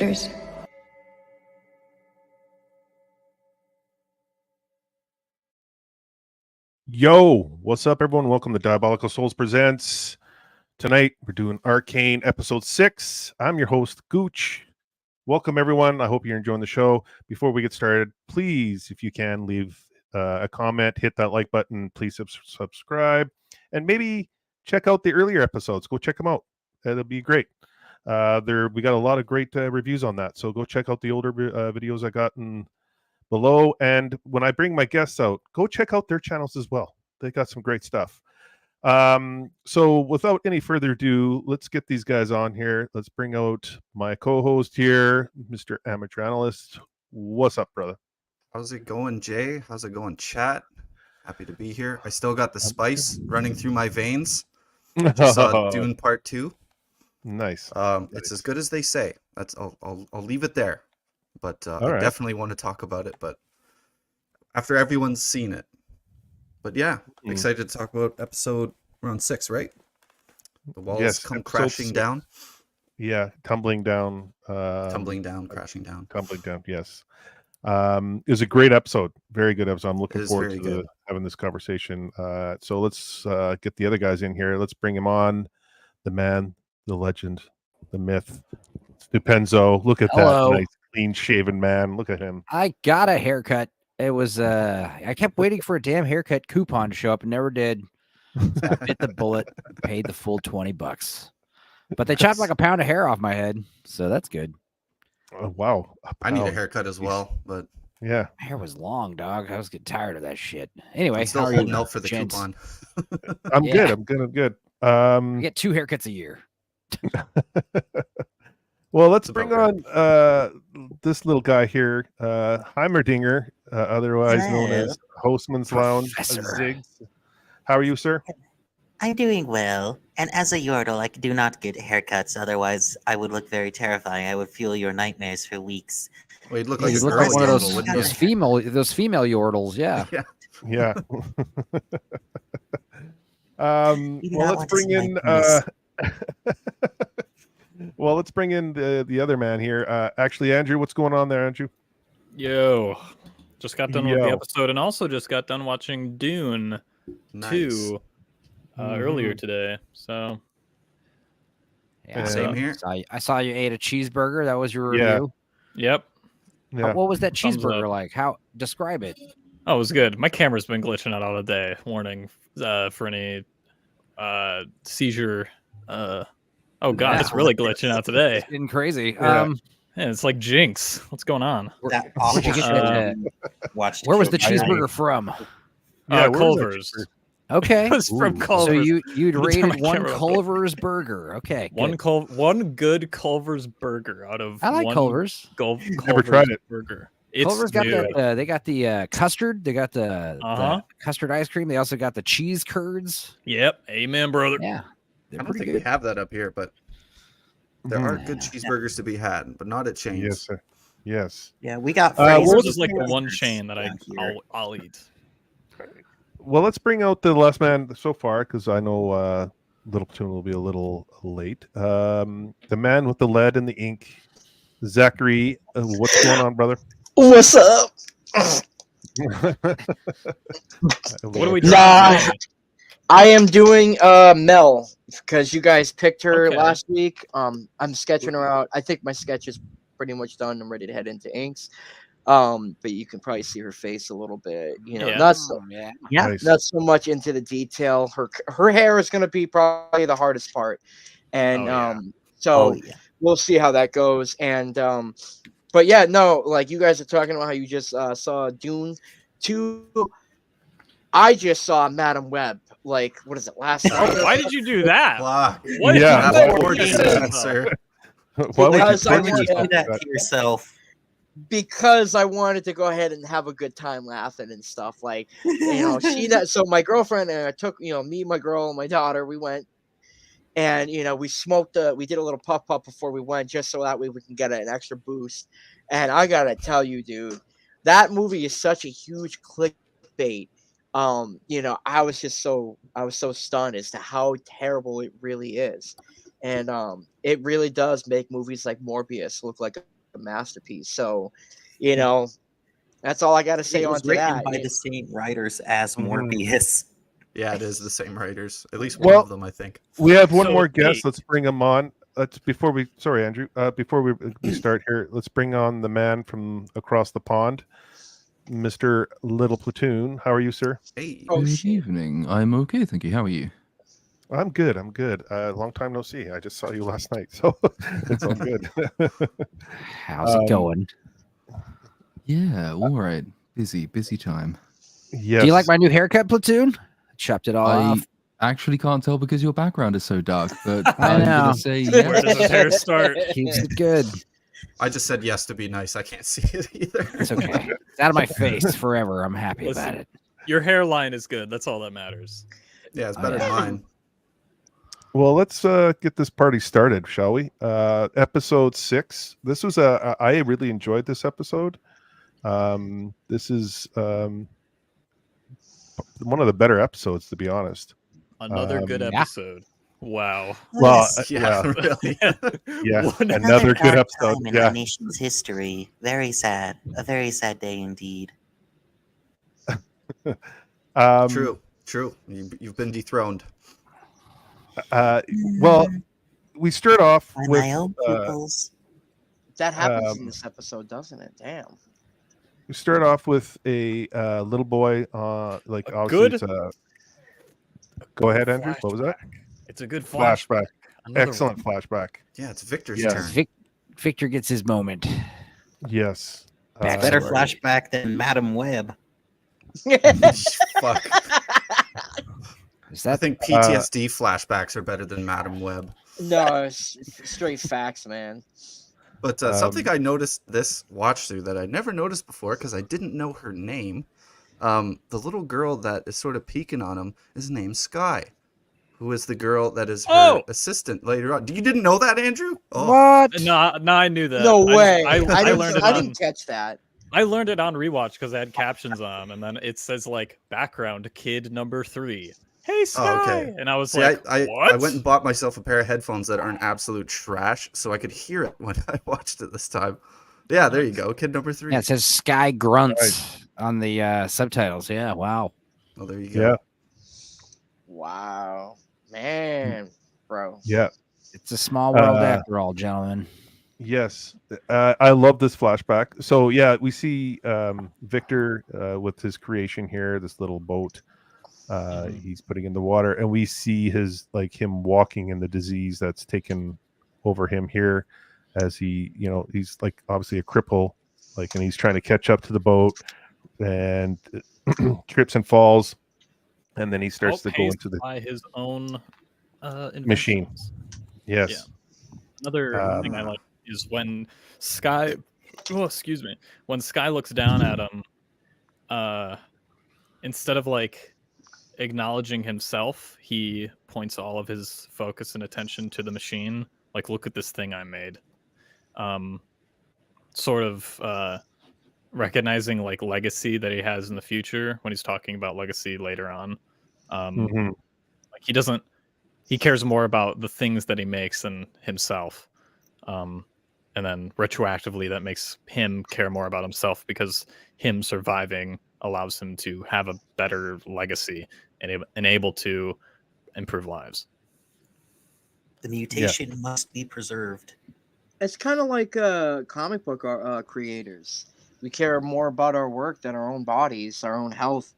monsters. Yo, what's up, everyone? Welcome to Diabolical Souls Presents. Tonight, we're doing Arcane Episode 6. I'm your host, Gooch. Welcome, everyone. I hope you're enjoying the show. Before we get started, please, if you can, leave a comment, hit that like button, please subscribe, and maybe check out the earlier episodes. Go check them out. That'll be great. We got a lot of great reviews on that, so go check out the older videos I got below. And when I bring my guests out, go check out their channels as well. They got some great stuff. So without any further ado, let's get these guys on here. Let's bring out my co-host here, Mr. Amateur Analyst. What's up, brother? How's it going, Jay? How's it going, chat? Happy to be here. I still got the spice running through my veins. I just saw Dune Part 2. Nice. It's as good as they say. I'll leave it there. But I definitely want to talk about it, but after everyone's seen it. But yeah, excited to talk about episode around 6, right? The walls come crashing down. Yeah, tumbling down. Tumbling down, crashing down. Tumbling down, yes. It was a great episode. Very good episode. I'm looking forward to having this conversation. So let's get the other guys in here. Let's bring him on. The man, the legend, the myth, Stupenzo. Look at that nice, clean-shaven man. Look at him. I got a haircut. It was I kept waiting for a damn haircut coupon to show up and never did. So I bit the bullet, paid the full $20. But they chopped like a pound of hair off my head, so that's good. Oh, wow. I need a haircut as well, but yeah. My hair was long, dog. I was getting tired of that shit. Anyway, I'm still holding out for the coupon. I'm good. I get 2 haircuts a year. Well, let's bring on this little guy here, Heimerdinger, otherwise known as Hostman's Lounge. Ziggs. How are you, sir? I'm doing well. And as a Yordle, I do not get haircuts. Otherwise, I would look very terrifying. I would fuel your nightmares for weeks. Well, you'd look like one of those female Yordles, yeah. Yeah. Well, let's bring in let's bring in the other man here. Actually, Andrew, what's going on there, Andrew? Yo, just got done with the episode and also just got done watching Dune 2 earlier today. So, yeah, same here. I saw you ate a cheeseburger. That was your review. Yep. Yeah. What was that cheeseburger like? How describe it? Oh, it was good. My camera's been glitching out all day. Warning for any seizure. Oh god, it's really glitching out today. It's been crazy. Yeah, it's like Jinx. What's going on? Where was the cheeseburger from? Culver's. Okay. It was from Culver's. So you'd rated one Culver's burger. Okay. Good. One good Culver's burger out of I like Culver's. Never tried it. Burger. Culver's got they got the custard. They got the custard ice cream. They also got the cheese curds. Yep. Amen, brother. Yeah. I don't think we have that up here, but there are good cheeseburgers to be had, but not at chains. Yes, sir. Yes. Yeah, we got. What is like the one chain that I'll eat? Well, let's bring out the last man so far because I know Little Platoon will be a little late. The man with the lead and the ink, Zachary. What's going on, brother? What's up? What are we doing? I am doing Mel because you guys picked her last week. I'm sketching her out. I think my sketch is pretty much done. I'm ready to head into inks. But you can probably see her face a little bit. Not so not so much into the detail. Her hair is going to be probably the hardest part, and we'll see how that goes. And but yeah, no, like you guys are talking about how you just saw Dune 2. I just saw Madam Web. Like, what is it? Last night. Why did you do that? What did you do that, sir? Why would you do that to yourself? Because I wanted to go ahead and have a good time laughing and stuff. Like, so my girlfriend and I took, me, my girl, and my daughter, we went and, we smoked, we did a little puff before we went just so that way we can get an extra boost. And I got to tell you, dude, that movie is such a huge clickbait. I was so stunned as to how terrible it really is. And it really does make movies like Morbius look like masterpiece. So, that's all I got to say It on was to written that. by the same writers as Mhm. Morbius. Yeah, it is the same writers. At least Well, one of them, I think. We have one So, more guest. hey. Let's bring him on. Sorry, Andrew. Before we start here, let's bring on the man from across the pond, Mr. Little Platoon. How are you, sir? Hey. Oh, Good shit. evening. I'm okay, thank you. How are you? I'm good. I'm good. Long time no see. I just saw you last night, so it's all good. How's it going? Yeah, all right. Busy time. Yes. Do you like my new haircut, Platoon? Chopped it all I off. actually can't tell because your background is so dark, but I I'm know. gonna say Where does yes. his hair start? Keeps it good. I just said yes to be nice. I can't see it either. It's okay. It's out of my face forever. I'm happy Listen, about it. Your hairline is good. That's all that matters. Yeah, it's Oh, better yeah. than mine. Well, let's get this party started, shall we? Episode 6. This was I really enjoyed this episode. This is one of the better episodes, to be honest. Another good Yeah. episode. Wow. Well, Yeah, really. Yeah, What- another good dark episode. time in Yeah. our nation's history. Very sad. A very sad day indeed. True. You've been dethroned. Well, we start off By with my own pupils. That happens in Um, this episode, doesn't it? Damn. we start off with a little boy. Like A obviously, good- it's a. Go ahead, Andrew. What was that? It's a good Flashback. Another Excellent one. flashback. Yeah, it's Victor's Yes. turn. Victor gets his moment. Yes. Better Backstory. flashback than Madam Web. Fuck. Is I that think PTSD flashbacks are better than Madam Web. No, it's straight facts, man. But something I noticed this watch through that I never noticed before because I didn't know her name. The little girl that is sort of peeking on him is named Sky, who is the girl that is her Oh! assistant later on. You didn't know that, Andrew? Oh, what? No, I knew that. No I- way. I, I, learned it didn't on. catch that. I learned it on rewatch because I had captions on, and then it says like background kid number 3. Hey Sky, okay. and I was See, like, I what? went and bought myself a pair of headphones that aren't absolute trash, so I could hear it when I watched it this time. Yeah, there you go. Kid number 3. Yeah, it says Sky Grunts on the subtitles. Yeah, wow. Oh, there you go. Yeah. Wow. Man, bro. Yeah. It's a small world Uh, after all, gentlemen. Yes. I love this flashback. So yeah, we see Victor with his creation here, this little boat. He's putting in the water, and we see him walking in the disease that's taken over him here, as he's like obviously a cripple, and he's trying to catch up to the boat, and trips and falls, and then he starts to go Outpaced into the by his own machine. inventions. Yes. Yeah. Another thing I like is when Sky, when Sky looks down at him, instead of acknowledging himself, he points all of his focus and attention to the machine. Like, look at this thing I made. Sort of recognizing legacy that he has in the future when he's talking about legacy later on. He cares more about the things that he makes than himself. And then retroactively that makes him care more about himself because him surviving allows him to have a better legacy and able to improve lives. The mutation must be preserved. It's kind of like comic book creators. We care more about our work than our own bodies, our own health.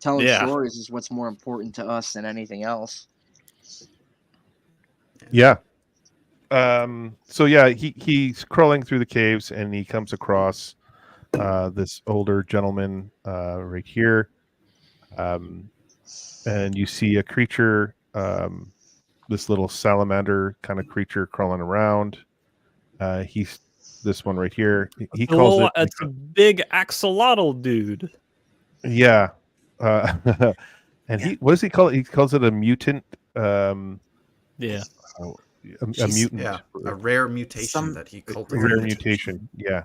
Telling stories is what's more important to us than anything else. Yeah. So yeah, he's crawling through the caves and he comes across this older gentleman right here. And you see a creature, this little salamander kind of creature crawling around. He's this one right here. He calls it. It's a big axolotl dude. Yeah. And what does he call it? He calls it a mutant. Yeah. A mutant. Yeah, a rare mutation that he cultivated. Rare mutation. Yeah.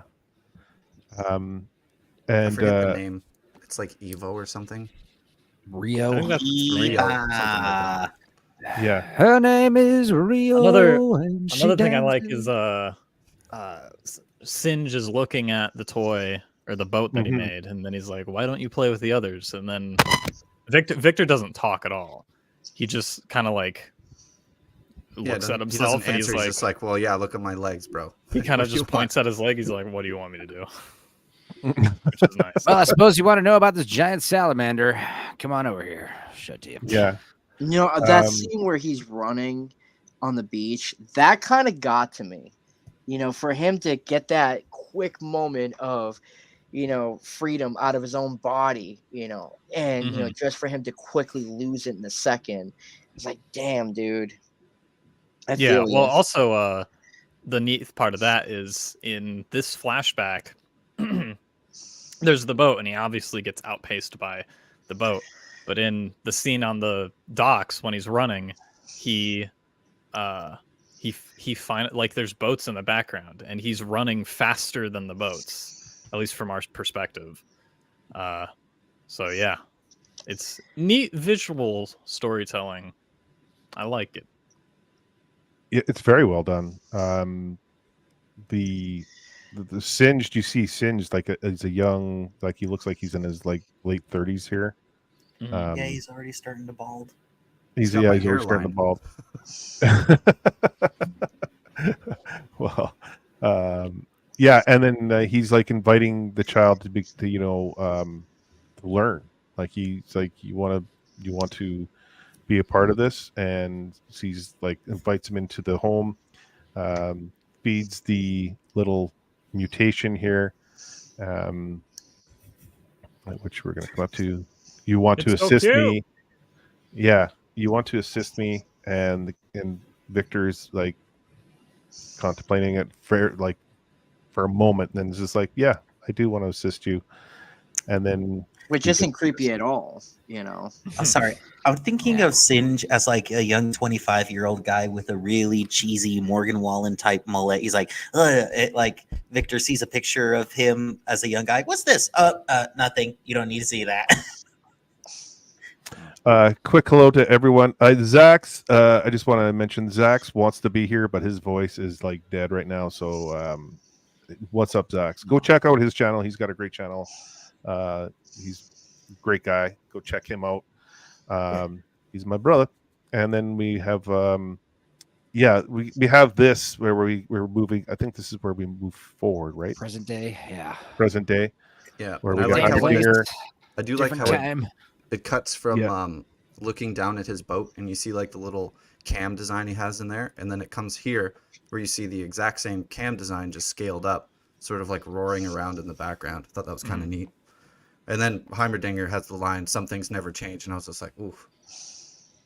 And I forget the name. It's like Evo or something. Rio. I think that's Rio, something like that. Yeah. Her name is Rio. Another thing I like is Singe is looking at the toy or the boat that he Mhm. made, and then he's like, "Why don't you play with the others?" And then Victor doesn't talk at all. He just kind of like looks at he doesn't himself, and answer. he's like, just like, well, yeah, look at my legs, bro. he kind What of do you just points want? at his leg. He's like, "What do you want me to do?" Which is nice. Well, I suppose you want to know about this giant salamander. Come on over here. Shut you. Yeah. You know, that Um, scene where he's running on the beach, that kind of got to me. You know, for him to get that quick moment of, freedom out of his own body, and, Mhm. just for him to quickly lose it in a second. It's like, damn, dude. I Yeah. feel Well, you. also, the neat part of that is in this flashback, there's the boat, and he obviously gets outpaced by the boat. But in the scene on the docks when he's running, he find like there's boats in the background, and he's running faster than the boats, at least from our perspective. So yeah, it's neat visual storytelling. I like it. It's very well done. The Singed, you see Singed like as a young, like he looks like he's in his like late 30s here. Mhm. Yeah, he's already starting to bald. He's got my already starting to bald. Well, yeah, and then he's like inviting the child to to learn. Like he's like, you want to be a part of this, and he's like invites him into the home, feeds the little mutation here, um, which we're going to come up to. You want to It's so assist cute. me? Yeah, you want to assist me, and Victor's like contemplating it for a moment, and then it's just like, yeah, I do want to assist you, and then Which he isn't gets- creepy at all, I'm sorry. I'm thinking of Singe as like a young 25-year-old guy with a really cheesy Morgan Wallen type mullet. He's like, like Victor sees a picture of him as a young guy. What's this? Nothing. You don't need to see that. Quick hello to everyone. Zax, I just want to mention Zax wants to be here, but his voice is like dead right now. So, what's up, Zax? Go check out his channel. He's got a great channel. He's a great guy. Go check him out. He's my brother. And then we have, we have this where we're moving. I think this is where we move forward, right? Present day. Yeah. Present day. Yeah, Where and we I got like how it, Heimerdinger. I do like Different how time. it cuts from Yeah. looking down at his boat, and you see like the little cam design he has in there, and then it comes here where you see the exact same cam design just scaled up, sort of like roaring around in the background. I thought that was kind of neat. And then Heimerdinger has the line, "Some things never change," and I was just like, oof.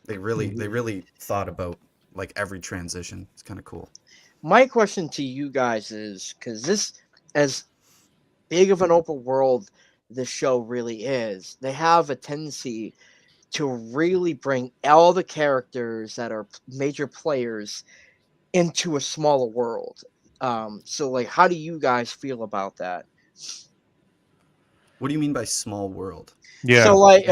They really thought about like every transition. It's kind of cool. My question to you guys is, because this, as big of an open world this show really is, they have a tendency to really bring all the characters that are major players into a smaller world. So like, how do you guys feel about that? What do you mean by small world? Yeah. So like,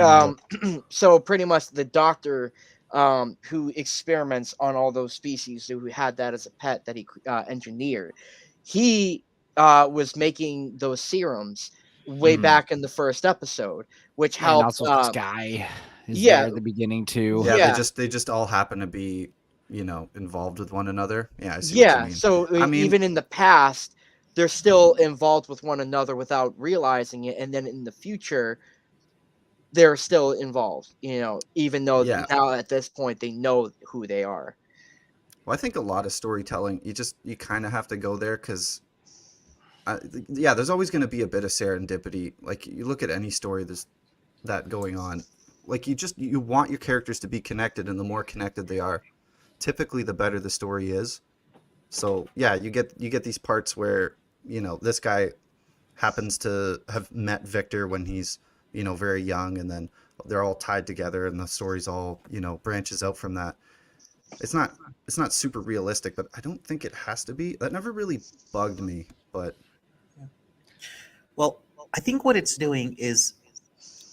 so pretty much the doctor, who experiments on all those species, who had that as a pet that he engineered, he was making those serums way back in the first episode, which And helped. also Sky is yeah. there at the beginning too. Yeah, Yeah. they just all happen to be, involved with one another. Yeah, I see what you Yeah, mean. so I mean, even in the past, they're still involved with one another without realizing it, and then in the future, they're still involved. Even though Yeah. now at this point they know who they are. Well, I think a lot of storytelling, you kind of have to go there because, there's always going to be a bit of serendipity. Like you look at any story, there's that going on. Like you want your characters to be connected, and the more connected they are, typically the better the story is. So yeah, you get these parts where this guy happens to have met Victor when he's very young, and then they're all tied together, and the story's all branches out from that. It's not super realistic, but I don't think it has to be. That never really bugged me, but Well, I think what it's doing is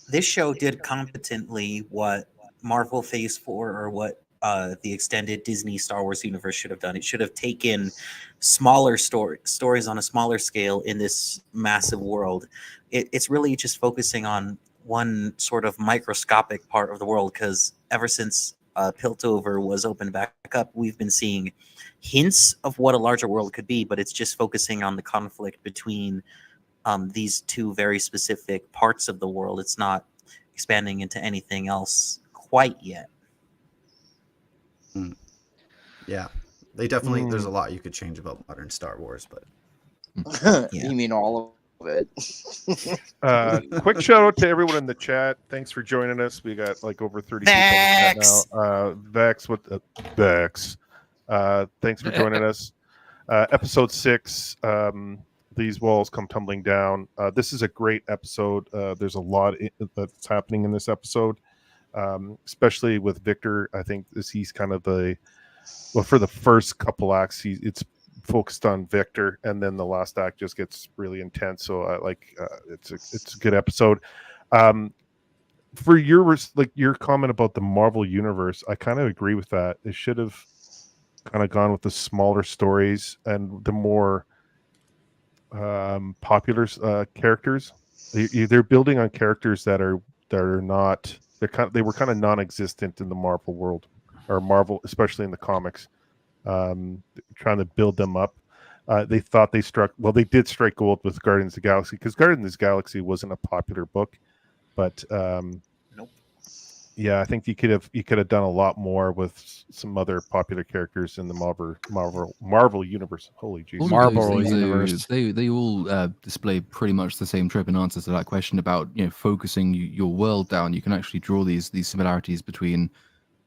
this show did competently what Marvel Phase 4 or what the extended Disney Star Wars universe should have done. It should have taken smaller stories on a smaller scale in this massive world. It's really just focusing on one sort of microscopic part of the world, because ever since Piltover was opened back up, we've been seeing hints of what a larger world could be, but it's just focusing on the conflict between these two very specific parts of the world. It's not expanding into anything else quite yet. Yeah, they definitely. There's a lot you could change about modern Star Wars, but You mean all of it? Quick shout out to everyone in the chat. Thanks for joining us. We got like over 30 people in the chat now. Vex, what the Vex? Thanks for joining us. Episode 6. These walls come tumbling down. This is a great episode. There's a lot that's happening in this episode, especially with Victor. I think he's kind of for the first couple acts, it's focused on Victor, and then the last act just gets really intense. So I like it's a good episode. For your comment about the Marvel universe, I kind of agree with that. It should have kind of gone with the smaller stories and the more popular characters. They're building on characters that are not. They were kind of non-existent in the Marvel world, or Marvel, especially in the comics. Trying to build them up. They thought they did strike gold with Guardians of the Galaxy, because Guardians of the Galaxy wasn't a popular book, but Nope. Yeah, I think you could have done a lot more with some other popular characters in the Marvel universe. Holy Jesus. All of those things, they all display pretty much the same trope and answer to that question about focusing your world down. You can actually draw these similarities between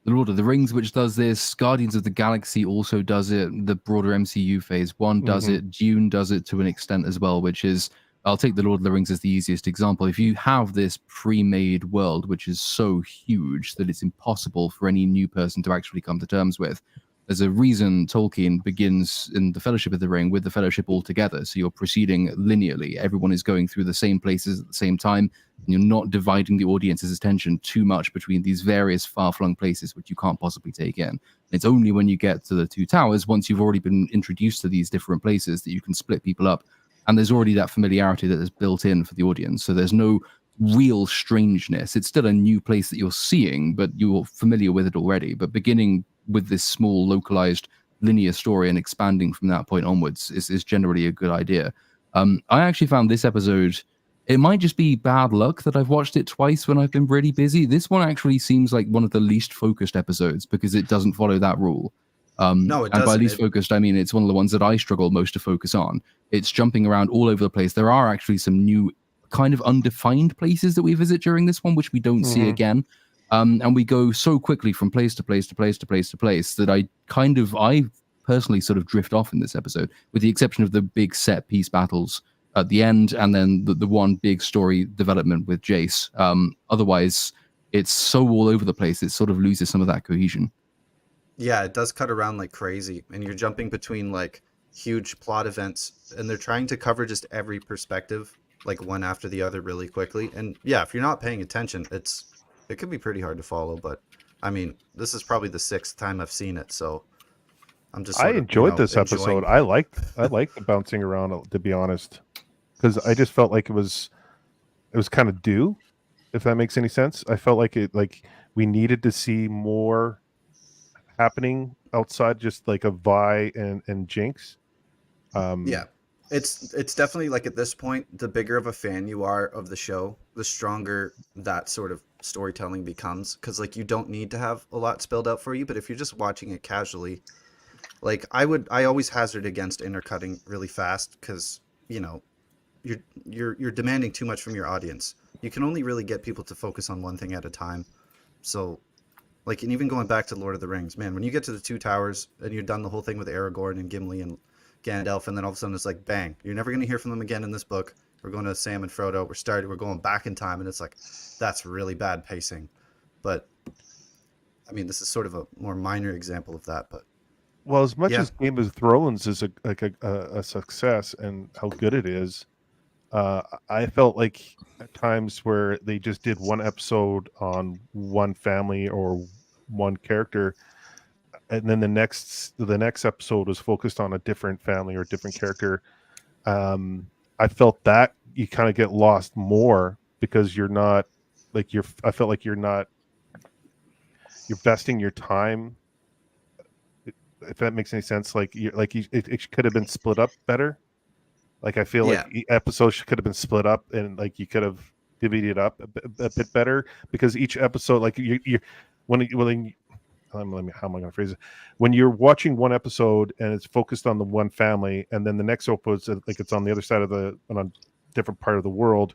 The Lord of the Rings, which does this. Guardians of the Galaxy also does it. The broader MCU Phase 1 does it. Dune does it to an extent as well, which is, I'll take The Lord of the Rings as the easiest example. If you have this pre-made world, which is so huge that it's impossible for any new person to actually come to terms with, there's a reason Tolkien begins in the Fellowship of the Ring with the Fellowship all together. So you're proceeding linearly. Everyone is going through the same places at the same time. And you're not dividing the audience's attention too much between these various far-flung places which you can't possibly take in. And it's only when you get to the Two Towers, once you've already been introduced to these different places, that you can split people up. And there's already that familiarity that is built in for the audience. So there's no real strangeness. It's still a new place that you're seeing, but you're familiar with it already. But beginning with this small, localized, linear story and expanding from that point onwards is generally a good idea. I actually found this episode, it might just be bad luck that I've watched it twice when I've been really busy. This one actually seems like one of the least focused episodes because it doesn't follow that rule. No, it doesn't. And by least focused, I mean it's one of the ones that I struggle most to focus on. It's jumping around all over the place. There are actually some new kind of undefined places that we visit during this one, which we don't see again. And we go so quickly from place to place to place to place to place that I personally sort of drift off in this episode, with the exception of the big set piece battles at the end, and then the one big story development with Jace. Otherwise, it's so all over the place, it sort of loses some of that cohesion. Yeah, it does cut around like crazy, and you're jumping between like huge plot events, and they're trying to cover just every perspective, like one after the other, really quickly. And yeah, if you're not paying attention, it could be pretty hard to follow. But I mean, this is probably the 6th time I've seen it, so I'm just. I enjoyed this episode. I liked the bouncing around, to be honest, because I just felt like it was kind of due, if that makes any sense. I felt like we needed to see more happening outside just like a Vi and Jinx. Yeah, it's definitely like at this point, the bigger of a fan you are of the show, the stronger that sort of storytelling becomes, because like you don't need to have a lot spelled out for you. But if you're just watching it casually, like I always hazard against intercutting really fast, because you're demanding too much from your audience. You can only really get people to focus on one thing at a time. So like, and even going back to Lord of the Rings, man, when you get to the Two Towers and you've done the whole thing with Aragorn and Gimli and Gandalf, and then all of a sudden it's like, bang, you're never going to hear from them again in this book. We're going to Sam and Frodo. We're going back in time, and it's like, that's really bad pacing. But I mean, this is sort of a more minor example of that. But well, as much as Game of Thrones is a success and how good it is, I felt like at times where they just did one episode on one family or one character, and then the next episode was focused on a different family or a different character. I felt that you kind of get lost more because you're not like I felt like you're vesting your time, if that makes any sense. Like it could have been split up better. Like I feel like episodes could have been split up, and like you could have divvied it up a bit better, because each episode, like how am I going to phrase it? When you're watching one episode and it's focused on the one family, and then the next episode, like it's on the other side of on a different part of the world,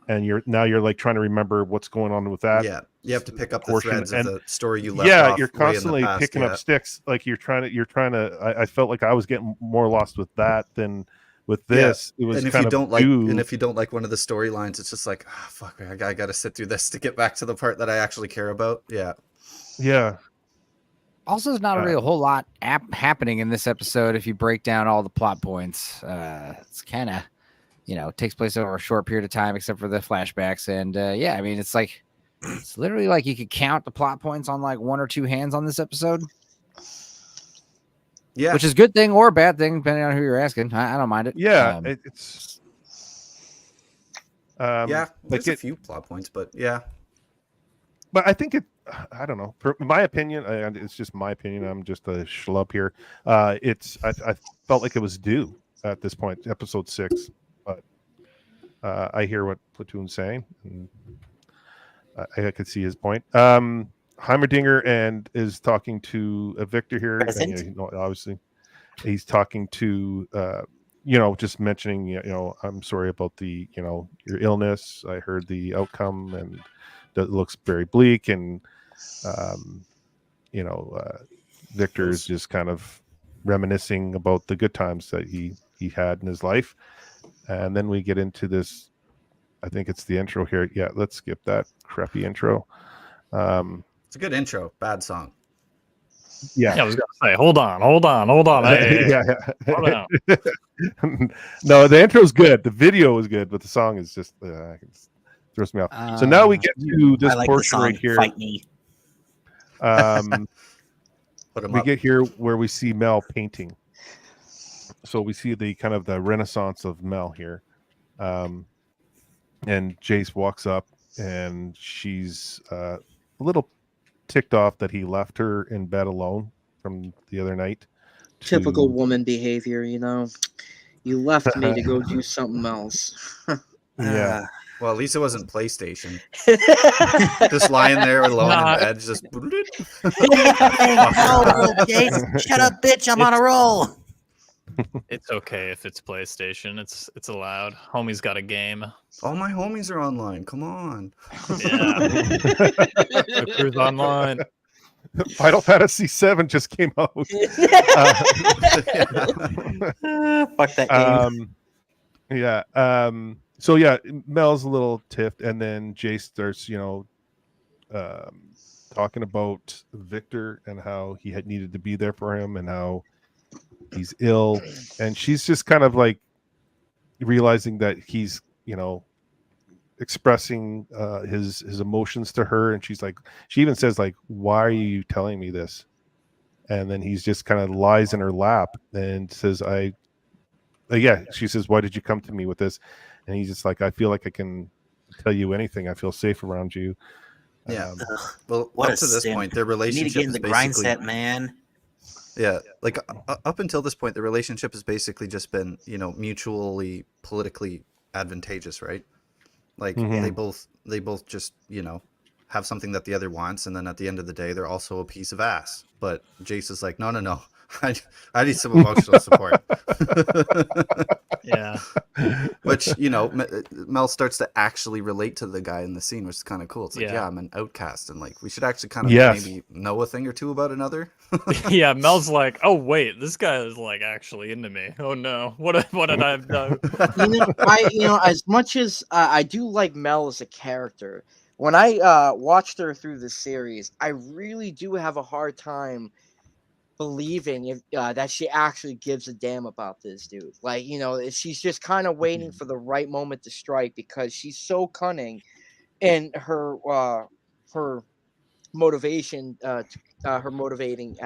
and you're like trying to remember what's going on with that. Yeah, you have to pick up the portion, threads of the story you left off. You're constantly picking up sticks. Like you're trying to. I felt like I was getting more lost with that than with this. It was, and if you don't like one of the storylines, it's just like, oh, fuck, I got to sit through this to get back to the part that I actually care about. Yeah. Also, there's not really a whole lot happening in this episode if you break down all the plot points. It's kind of, takes place over a short period of time, except for the flashbacks. And I mean, it's literally like you could count the plot points on like one or two hands on this episode. Yeah, which is a good thing or a bad thing, depending on who you're asking. I don't mind it. Yeah, there's a few plot points, but But I think I don't know. For my opinion, it's just my opinion. I'm just a schlub here. I felt like it was due at this point, episode 6. But I hear what Platoon's saying, and I could see his point. Heimerdinger is talking to Victor here. And, obviously, he's talking to just mentioning, I'm sorry about the, your illness. I heard the outcome, and that looks very bleak. And Victor is just kind of reminiscing about the good times that he had in his life. And then we get into this. I think it's the intro here. Yeah, let's skip that crappy intro. It's a good intro. Bad song. Yeah, I was gonna say, hold on. Hey, hold on. No, the intro's good. The video is good, but the song is just throws me off. So now we get to this portion right here. Fight me. We get here where we see Mel painting. So we see the kind of the renaissance of Mel here. And Jace walks up, and she's a little ticked off that he left her in bed alone from the other night. Typical woman behavior, You left me to go do something else. Yeah. Well, at least it wasn't PlayStation. Just lying there alone in bed, just. Shut up, bitch! I'm on a roll. It's okay if it's PlayStation. It's allowed. Homie's got a game. All my homies are online. Come on. Yeah. Crew's online. Final Fantasy VII just came out. Fuck that game. So Mel's a little tiffed, and then Jace starts, talking about Victor and how he had needed to be there for him, and how he's ill, and she's just kind of like realizing that he's, expressing his emotions to her, and she even says like, "Why are you telling me this?" And then he's just kind of lies in her lap and says, she says, "Why did you come to me with this?" And he's just like, "I feel like I can tell you anything. I feel safe around you." Yeah. Well, up to this point, their relationship you need to get in the grind set, man. Yeah, like up until this point, the relationship has basically just been, mutually politically advantageous, right? Like they both just, have something that the other wants, and then at the end of the day, they're also a piece of ass. But Jace is like, no, I need some emotional support. Yeah. Which, Mel starts to actually relate to the guy in the scene, which is kind of cool. It's like, I'm an outcast, and like we should actually kind of maybe know a thing or two about another. Yeah, Mel's like, oh wait, this guy is like actually into me. Oh no, what did I have done? As much as I do like Mel as a character, when I watched her through this series, I really do have a hard time believing that she actually gives a damn about this dude. Like, she's just kind of waiting for the right moment to strike, because she's so cunning in her motivation, her motivating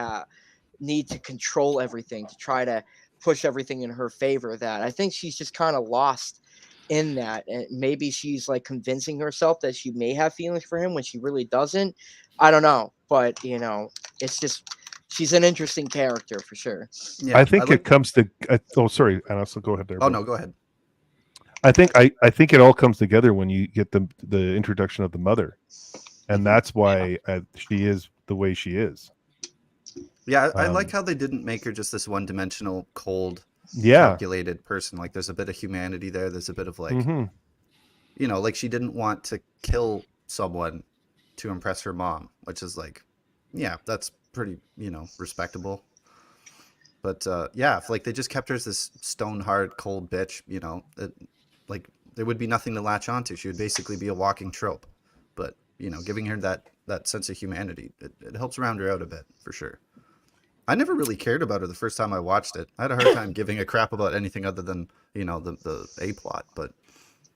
need to control everything, to try to push everything in her favor. That I think she's just kind of lost in that, and maybe she's like convincing herself that she may have feelings for him when she really doesn't. I don't know, but it's just she's an interesting character for sure. Yeah, I think it comes to. Oh, sorry, Anna, go ahead there. Oh no, go ahead. I think it all comes together when you get the introduction of the mother, and that's why she is the way she is. Yeah, I like how they didn't make her just this one-dimensional, cold, calculated person. Like, there's a bit of humanity there. There's a bit of like, like she didn't want to kill someone to impress her mom, which is like, yeah, that's pretty, respectable. But if like they just kept her as this stone hard, cold bitch, like there would be nothing to latch onto. She would basically be a walking trope. But giving her that sense of humanity, it helps round her out a bit for sure. I never really cared about her the first time I watched it. I had a hard time giving a crap about anything other than the A plot. But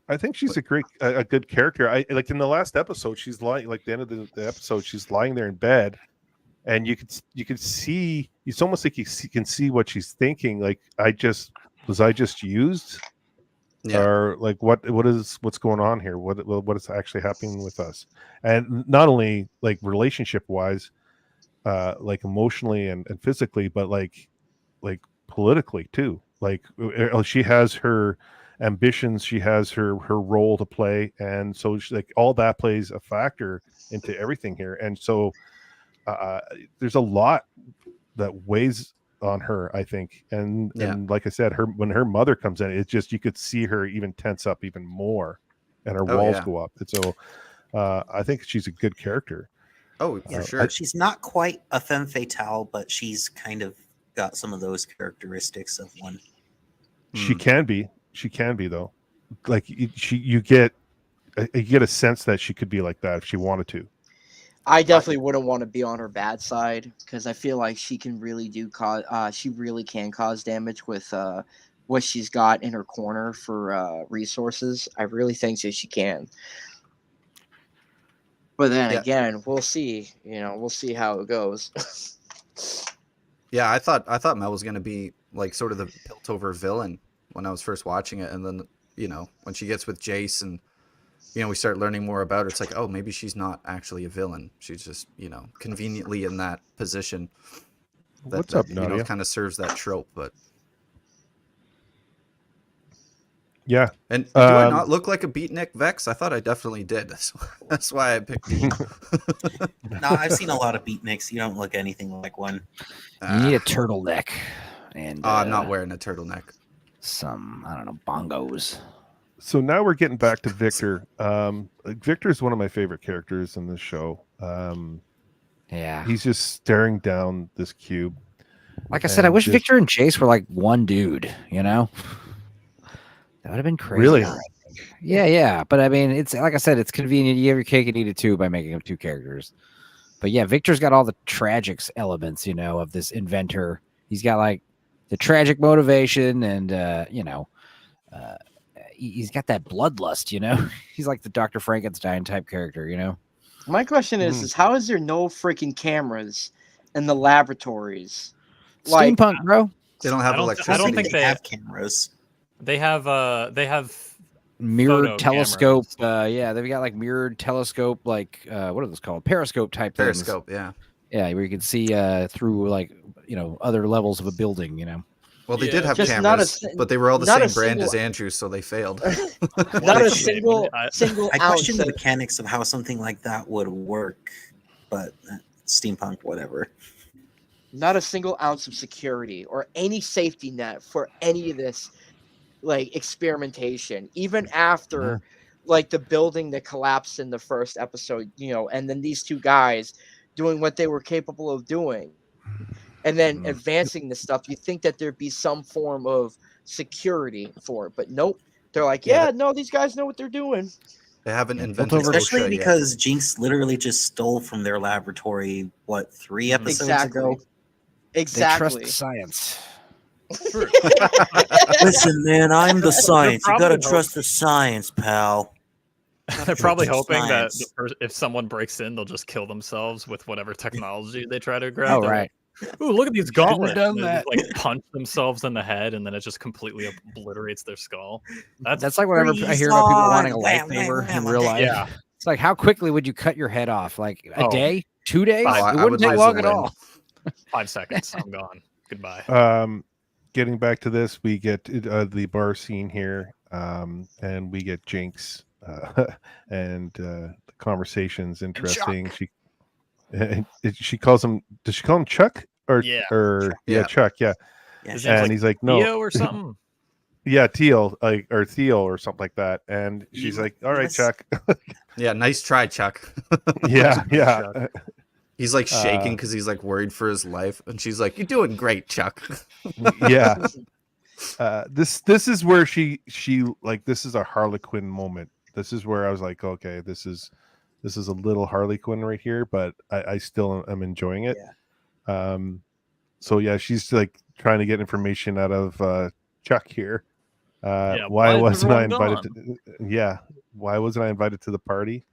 I think she's a good character. I like in the last episode, she's lying like the end of the episode, she's lying there in bed, and you could see. It's almost like you can see what she's thinking. Like was I just used, or like what's going on here? What is actually happening with us? And not only like relationship wise, like emotionally and physically, but like politically too. Like she has her ambitions, she has her role to play, and so like all that plays a factor into everything here. And so there's a lot that weighs on her, I think. And like I said, when her mother comes in, it's just you could see her even tense up even more, and her walls go up. And so I think she's a good character. Oh, for sure. She's not quite a femme fatale, but she's kind of got some of those characteristics of one. She can be though. Like you get a sense that she could be like that if she wanted to. I definitely wouldn't want to be on her bad side, because I feel like she can really she really can cause damage with what she's got in her corner for resources. I really think that she can. But then again, we'll see. We'll see how it goes. Yeah, I thought Mel was gonna be like sort of the Piltover villain when I was first watching it, and then when she gets with Jace and we start learning more about her, it's like, oh, maybe she's not actually a villain. She's just conveniently in that position. What's up, Nadia? Kind of serves that trope, but. Yeah. And do I not look like a beatnik Vex? I thought I definitely did. That's why I picked Beat. No, I've seen a lot of beatniks. You don't look anything like one. You need a turtleneck. And I'm not wearing a turtleneck. Some, I don't know, bongos. So now we're getting back to Victor. Victor is one of my favorite characters in this show. Yeah. He's just staring down this cube. Like I said, I wish Victor and Jace were like one dude, That would have been crazy. Really? Yeah. But I mean, it's like I said, it's convenient. You have your cake and eat it too by making them two characters. But yeah, Victor's got all the tragic elements, of this inventor. He's got like the tragic motivation, and he's got that bloodlust. He's like the Dr. Frankenstein type character. My question is how is there no freaking cameras in the laboratories? Steampunk, bro. They don't have electricity. I don't think they have cameras. They have mirrored telescope. They've got like mirrored telescope, like what are those called? Periscope type things. Periscope, yeah. Yeah, where you can see through like other levels of a building. Well, they did have cameras, but they were all the same brand as Andrew, so they failed. Not a single I question the mechanics of how something like that would work, but steampunk, whatever. Not a single ounce of security or any safety net for any of this like experimentation, even after like the building that collapsed in the first episode, and then these two guys doing what they were capable of doing and then advancing the stuff. You think that there'd be some form of security for it, but nope. They're like, no, these guys know what they're doing. They haven't invented, especially because Jinx literally just stole from their laboratory 3 episodes ago. Exactly. They trust the science. Listen, man, I'm the science. You gotta trust the science, pal. They're probably hoping that if someone breaks in, they'll just kill themselves with whatever technology they try to grab. Oh, right. Ooh, look at these Shouldn't have gauntlets. done And they that. just, like punch themselves in the head, and then it just completely obliterates their skull. That's like whenever I hear about people wanting a lightsaber in real life. Yeah. It's like, how quickly would you cut your head off? Like a Oh. day, 2 days? Oh, It I wouldn't would take lose long a at limb. all. 5 seconds. I'm gone. Goodbye. Getting back to this, we get the bar scene here, and we get Jinx, and the conversation's interesting. She calls him. Does she call him Chuck or Yeah. yeah, Chuck? Yeah, His name's and like he's like, no, Theo or something. yeah, Teal, like or Theo or something like that. And she's like, all right, Yes. Chuck. Yeah, nice try, Chuck. Yeah, yeah. Chuck. He's like shaking because he's like worried for his life, and she's like, "You're doing great, Chuck." Yeah. This is where she like this is a Harlequin moment. This is where I was like, okay, this is a little Harlequin right here, but I still am enjoying it. Yeah. So yeah, she's like trying to get information out of Chuck here. Yeah, why why is wasn't I everyone invited why wasn't I invited to the party?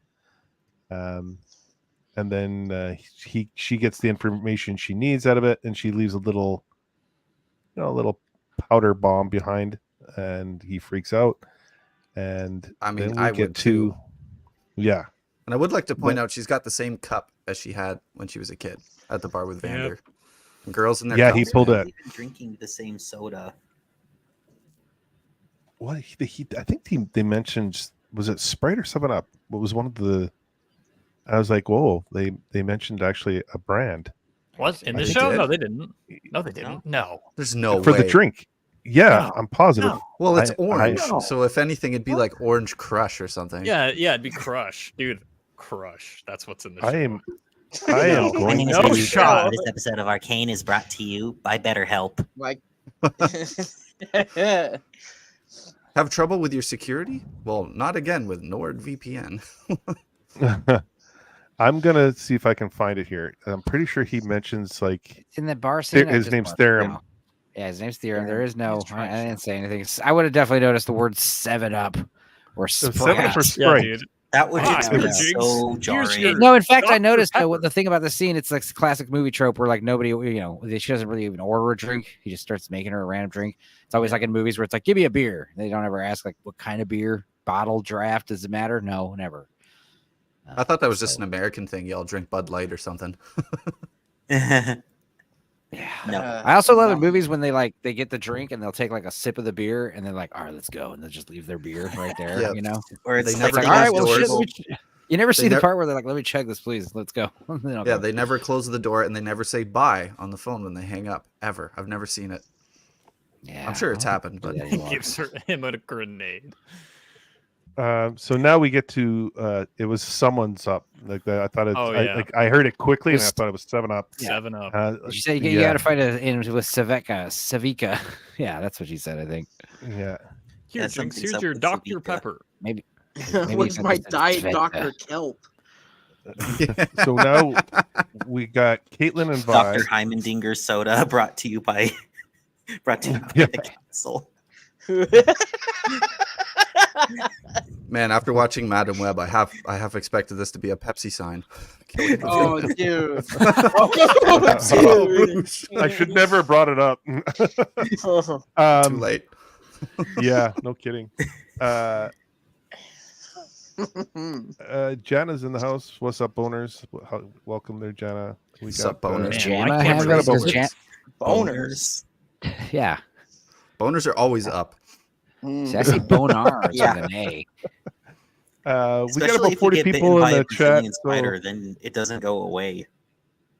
And then she gets the information she needs out of it, and she leaves a little powder bomb behind, and he freaks out. And I mean, then we I get would to too. yeah. And I would like to point out she's got the same cup as she had when she was a kid at the bar with Vander. And girls in their Yeah, cups. he pulled it. Even drinking the same soda. What I think they mentioned, was it Sprite or 7-Up? What was one of the? I was like, whoa! They mentioned actually a brand What in I this think show? they No, did. they didn't. No, they didn't. No. There's no for way. the drink. Yeah, No, I'm positive. no. Well, it's I- orange, No. so if anything, it'd be like Orange Crush or something. Yeah, it'd be Crush, dude. Crush. That's what's in the show. I am My going name is No to. Chris shot. Shaw. This episode of Arcane is brought to you by BetterHelp. Like, Have trouble with your security? Well, not again with NordVPN. I'm gonna see if I can find it here. I'm pretty sure he mentions like In the bar scene, I his just name's marked it Therum. down. Yeah, his name's Therum. There is no. Let's try I didn't say anything. I would have definitely noticed the word 7-Up or So Sprite. 7-Up or Yeah, Sprite. dude. That would Ah, have been Jigs. so Here's jarring. your- No, in fact, I Dr. noticed Pepper. what the thing about the scene. It's like this classic movie trope where like nobody, she doesn't really even order a drink. He just starts making her a random drink. It's always like in movies where it's like, give me a beer. They don't ever ask like what kind of beer, bottle, draft. Does it matter? No, never. I thought that was just an American thing. Y'all drink Bud Light or something. Yeah. No. I also love in movies when they get the drink and they'll take like a sip of the beer and they're like, all right, let's go, and they'll just leave their beer right there. Yeah. You know, Or it's They like, never it's like, all right, close well, shit. doors. You never see They the nev- part where they're like, let me chug this, please. Let's go. They don't Yeah, go. they never close the door and they never say bye on the phone when they hang up, ever. I've never seen it. Yeah, I'm sure it's I don't happened, do but that anymore. Gives him a grenade. So now we get to it was someone's up like that. I thought Oh, yeah. I heard it quickly and I It's- thought it was 7-Up. 7-Up. Did you say you got to fight in with Savica? Yeah, that's what she said. I think Yeah. Here, Yeah, Jinx, something's here's up your with Dr. Savica. Pepper. maybe. what's you my said diet, Svedka. Dr. Kelp? So now we got Caitlin and Vi. Dr. Heimendinger's soda brought to you by Yeah. the council. man, after watching Madam Web, I have expected this to be a Pepsi sign. Oh, dude. Oh, Dude. I should never have brought it up. Too late. Yeah, no kidding. Jana's in the house. What's up, boners? Welcome there, Jana. We What's up, boners? Man, Jana why can't have we it? just- Does Jan- Boners. yeah. Boners are always up. See, I see bonars Yeah. with an A. we got Especially about if you 40 get bitten people by in a the chat. Brazilian So spider, then it doesn't go away.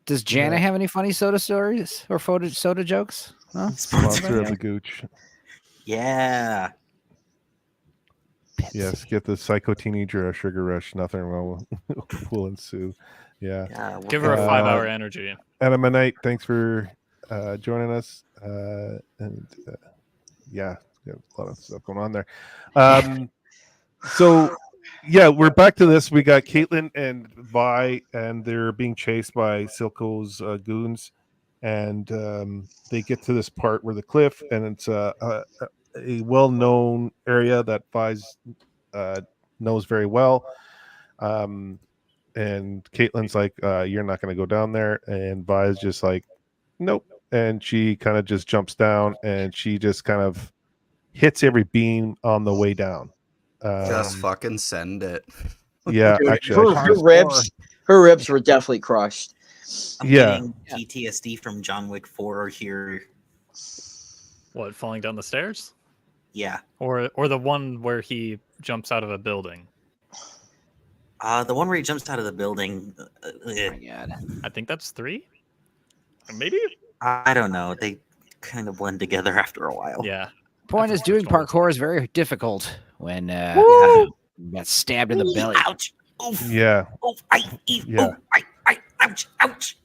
Does Jana have any funny soda stories or soda jokes? Huh? sponsor of the Gooch. Yeah. Yes, get the psycho teenager a sugar rush. Nothing will ensue. Yeah. Yeah, we'll Give her a Uh, 5-hour energy. Adam Knight, thanks for joining us. Yeah, we have a lot of stuff going on there. So yeah, we're back to this. We got Caitlin and Vi, and they're being chased by Silco's goons, and they get to this part where the cliff, and it's a well-known area that Vi's knows very well. And Caitlin's like, "You're not going to go down there," and Vi's just like, nope. And she kind of just jumps down, and she just kind of hits every beam on the way down. Just fucking send it. Yeah, Dude, actually, her ribs were definitely crushed. I'm Yeah. getting PTSD from John Wick 4 here. What, falling down the stairs? Yeah. Or the one where he jumps out of a building? The one where he jumps out of the building. Oh my God. I think that's 3? Maybe? I don't know. They kind of blend together after a while. Yeah. Point is, doing which one it's parkour is very difficult when Woo! you got stabbed in the belly. Ouch! Oof! yeah. Oh, Yeah. ouch! Ouch!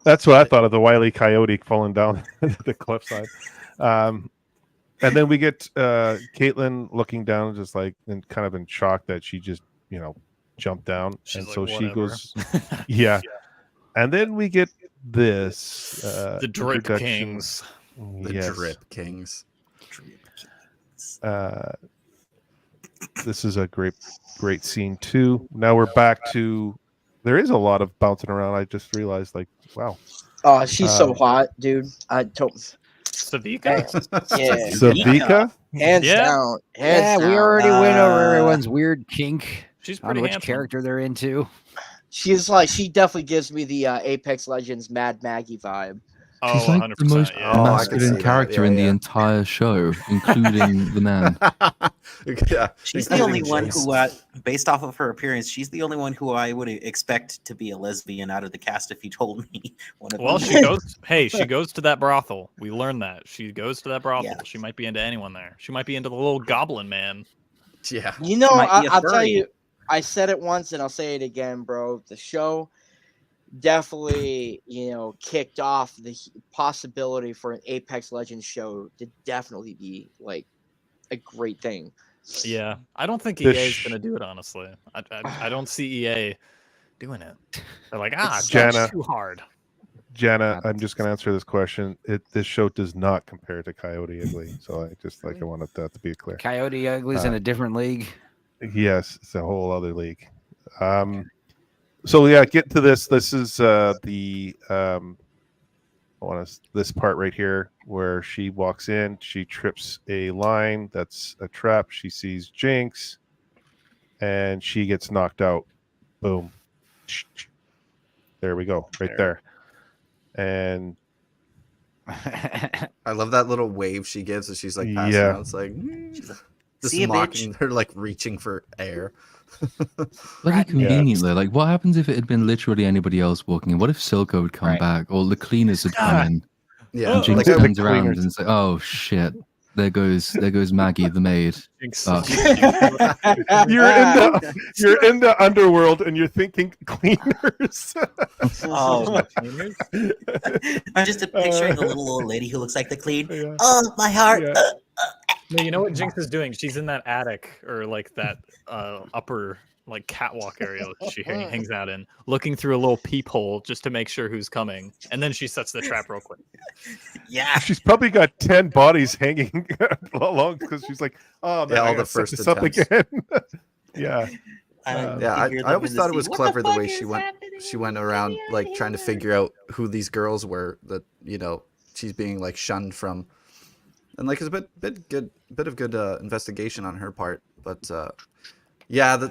That's what I thought of the Wile E. Coyote falling down the cliffside. And then we get Caitlin looking down, just like and kind of in shock that she just jumped down, She's and like, so she "Whatever." goes, yeah. And then we get this The Drip introduction. Kings. The Yes. Drip Kings. This is a great scene too. Now we're back to. There is a lot of bouncing around. I just realized, like, wow. Oh, she's so hot, dude. Savika? Yeah, Savika? hands Yeah. down. Yeah, Hands we down. already went over everyone's weird kink She's on pretty which handsome. character they're into. She definitely gives me the Apex Legends Mad Maggie vibe. Oh, She's like 100%. the most yeah. Oh, I can masculine see that. character Yeah, in the yeah. entire show, including the man. Yeah, She's the only including one Jinx. who, based off of her appearance, she's the only one who I would expect to be a lesbian out of the cast if you told me one of Well, them. she goes. Hey, she goes to that brothel. We learned that she goes to that brothel. Yeah. She might be into anyone there. She might be into the little goblin man. Yeah. You know, Might be a I'll tell furry. you, I said it once and I'll say it again, bro. The show definitely, kicked off the possibility for an Apex Legends show to definitely be like a great thing. Yeah, I don't think The EA is sh- gonna do it. Honestly, I don't see EA doing it. They're like, It's that's Jana. too hard. Jana, I'm just going to answer this question. This show does not compare to Coyote Ugly, so I wanted that to be clear. Coyote Ugly's in a different league. Yes, it's a whole other league. So yeah, get to this. This is this part right here where she walks in. She trips a line that's a trap. She sees Jinx, and she gets knocked out. Boom. There we go, right there. And I love that little wave she gives as she's like passing Yeah. out. It's like She's like, just "See ya, mocking her, like reaching for air. Bloody convenient though. Like, what happens if it had been literally anybody else walking in? What if Silco would come Right. back, or the cleaners had come in, Yeah, and Jinx like, turns the around cleaners. and say, "Oh shit, there goes Maggie the maid." Jinx. Oh. you're in the underworld, and you're thinking cleaners. Oh, I'm just picturing a little old lady who looks like the clean. Oh, my heart. Yeah. No, you know what Jinx is doing? She's in that attic or like that upper like catwalk area that she hangs out in, looking through a little peephole just to make sure who's coming, and then she sets the trap real quick. Yeah. She's probably got 10 bodies hanging along because she's like, oh man, Yeah, all I the gotta set first this up attempts. again. Yeah. yeah, I always thought it was clever the way she went around like trying to figure out who these girls were that she's being like shunned from, and like it's a bit of good investigation on her part. But yeah,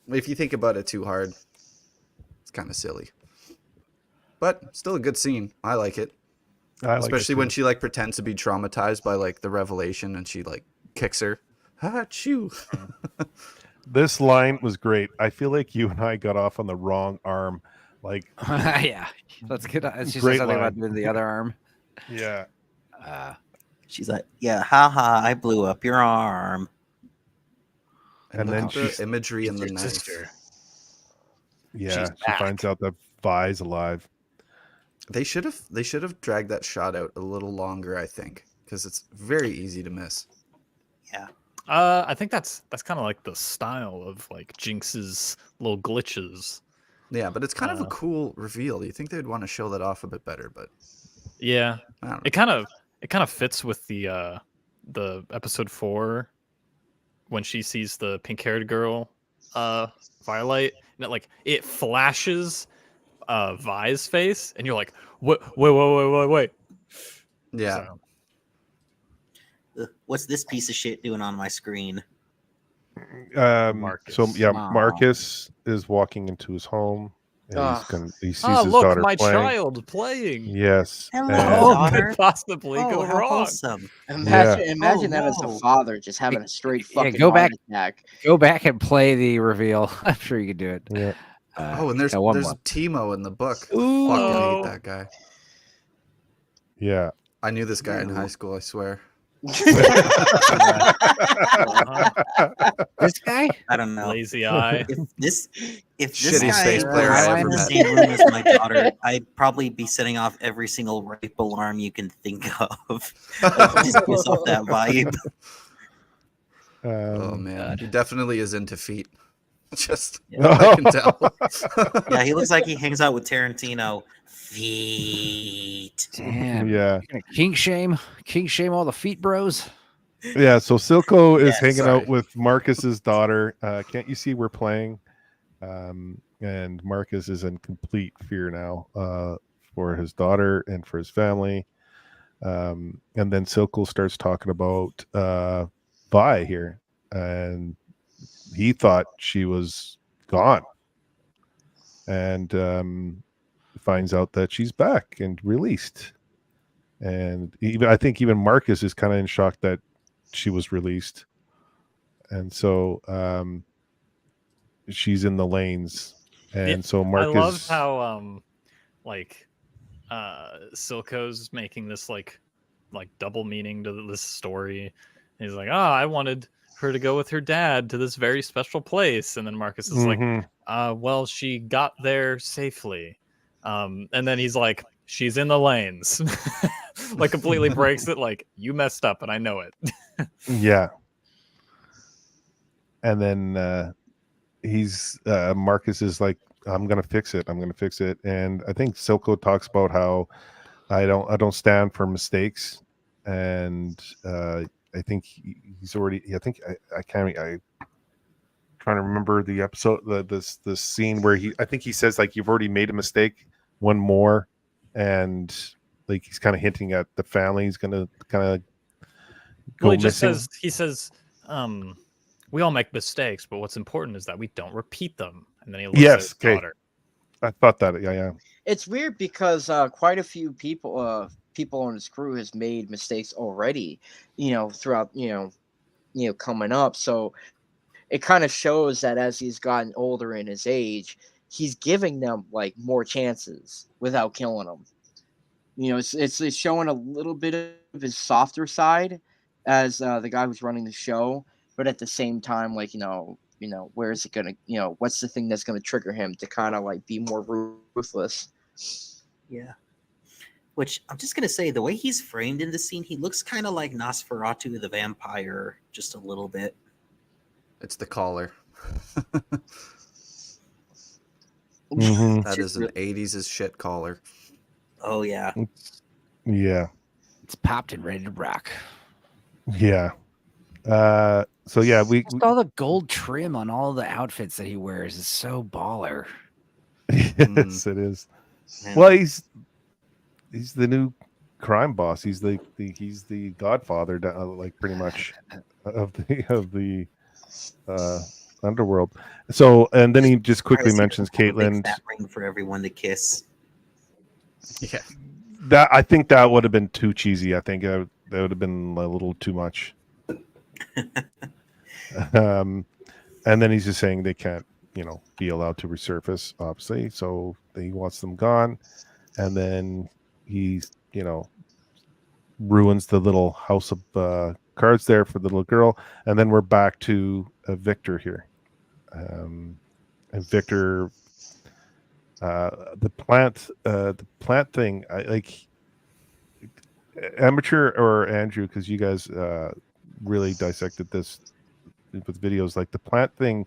if you think about it too hard, it's kind of silly. But still a good scene. I like it. Especially when she like pretends to be traumatized by like the revelation and she like kicks her. Achoo. This line was great. I feel like you and I got off on the wrong arm. Like, Yeah, let's get. She said Great something line. about doing the other arm. yeah. She's like, yeah, haha, I blew up your arm. And look then at the she's- imagery in the Your knife. sister. Yeah. She's She finds out that Vi's alive. They should have dragged that shot out a little longer, I think, because it's very easy to miss. Yeah. I think that's kind of like the style of like Jinx's little glitches. Yeah, but it's kind of a cool reveal. You think they'd want to show that off a bit better, but Yeah, I don't know. it kind of fits with the episode 4 when she sees the pink-haired girl, Firelight, and it flashes Vi's face, and you're like, wait. Yeah. So, What's this piece of shit doing on my screen? Marcus. So yeah, Wow. Marcus is walking into his home. And he sees oh, his look, daughter my playing. child playing. Yes. Hello, and- What daughter. could possibly go how wrong? wholesome. Imagine Oh, that as a no. father just having a straight Yeah, fucking go heart back. attack. Go back and play the reveal. I'm sure you could do it. Yeah. And there's one there's more. Timo in the book. Ooh. Fuck, I Oh. hate that guy. Yeah. I knew this guy in high school, I swear. This guy? I don't know. Lazy eye. If this Shittiest guy bass player was I in ever the met. same room as my daughter, I'd probably be setting off every single rape alarm you can think of. Just piss off that vibe. Oh man, God. he definitely is into feet. Just Yeah. I can tell. Yeah, he looks like he hangs out with Tarantino. Feet. Damn. Yeah. You're gonna kink shame all the feet bros. Yeah. So Silco is Yeah, hanging sorry. out with Marcus's daughter. Can't you see we're playing? And Marcus is in complete fear now for his daughter and for his family. And then Silco starts talking about Vi here, and he thought she was gone, and finds out that she's back and released. And I think even Marcus is kind of in shock that she was released, and so she's in the lanes. And so Marcus, I love how Silco's making this like double meaning to this story. He's like, I wanted her to go with her dad to this very special place, and then Marcus is like, well, she got there safely, and then he's like, she's in the lanes. Like completely breaks it, like, you messed up and I know it. yeah. And then he's Marcus is like, I'm gonna fix it. And I think Silco talks about how I don't stand for mistakes, and I think he's already. I think I can't. I trying to remember the episode, the scene where I think he says like, you've already made a mistake, one more, and like he's kind of hinting at the family. He's gonna kind of go missing. He says, we all make mistakes, but what's important is that we don't repeat them. And then he looks at his daughter. I thought that. Yeah. It's weird because quite a few people on his crew has made mistakes already, throughout, coming up. So it kind of shows that as he's gotten older in his age, he's giving them like more chances without killing them. It's showing a little bit of his softer side as the guy who's running the show, but at the same time, like, where is it gonna, what's the thing that's gonna trigger him to kind of like be more ruthless? Yeah. Which I'm just gonna say, the way he's framed in this scene, he looks kind of like Nosferatu the vampire, just a little bit. It's the collar. Mhm. That is an 80s as shit collar. Oh yeah. Yeah. It's popped and ready to rock. Yeah. So yeah, Just all the gold trim on all the outfits that he wears is so baller. Yes, it is. Man. Well, he's the new crime boss. He's the godfather, like pretty much of the underworld. So, and then he just quickly mentions Caitlin. That ring for everyone to kiss. Yeah. That I think that would have been too cheesy. I think that would have been a little too much. And then he's just saying they can't, be allowed to resurface, obviously. So he wants them gone, and then he's, ruins the little house of cards there for the little girl, and then we're back to Victor here, and Victor, the plant thing. I like Amateur or Andrew, because you guys really dissected this with videos. Like the plant thing,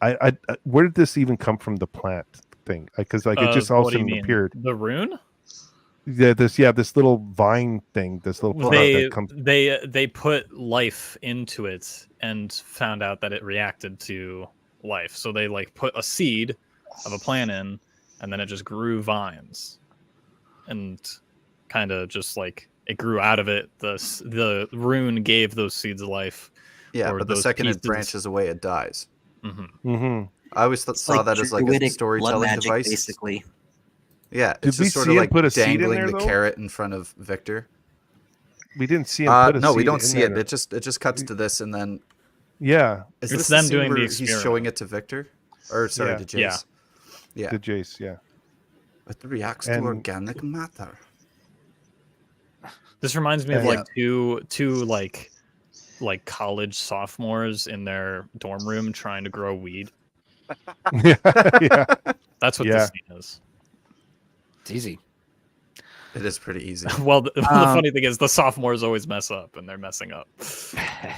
I where did this even come from? The plant thing, because like it just all of a sudden appeared. The rune? Yeah, this little vine thing, this little plant that comes. They put life into it and found out that it reacted to life. So they like put a seed of a plant in, and then it just grew vines, and kind of just like it grew out of it. The rune gave those seeds life. Yeah, or but the those second it pieces. branches away, it dies. Mm-hmm. I always saw that as like a druidic blood storytelling magic, device. basically. Yeah, Did it's we just sort see of him like put a seed in dangling there, the though? carrot in front of Victor. We didn't see him put a No, seed we don't in see there. it. It just cuts to this, and then Yeah, is It's this them the scene doing the where he's showing experiment. it to Victor, or sorry, Yeah. to Jace? Yeah. to Jace, yeah. It reacts And- to organic matter. This reminds me of Yeah. like two like college sophomores in their dorm room trying to grow weed. yeah, yeah. That's what Yeah. this scene is. It's easy. It is pretty easy. Well, the funny thing is the sophomores always mess up, and they're messing up.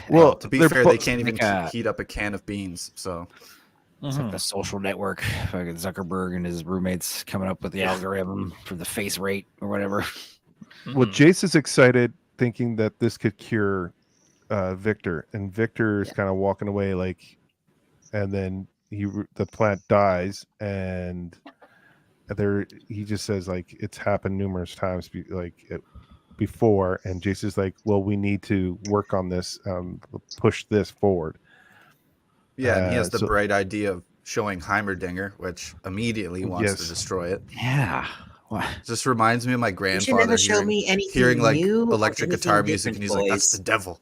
Well, To be they're fair, bo- they can't even like, heat up a can of beans. So It's like the social network. Fucking Zuckerberg and his roommates coming up with the algorithm for the face rate or whatever. Well, Jace is excited, thinking that this could cure Victor, and Victor is kind of walking away, like, and then the plant dies, and he just says like it's happened numerous times, before, and Jace is like, well, we need to work on this, push this forward. yeah, and he has the so- bright idea of showing Heimerdinger, which immediately wants to Yes. destroy it. Yeah. What? Just reminds me of my You should grandfather never show hearing, me anything hearing like new or electric anything guitar music, and different, he's like, "That's boys." the devil."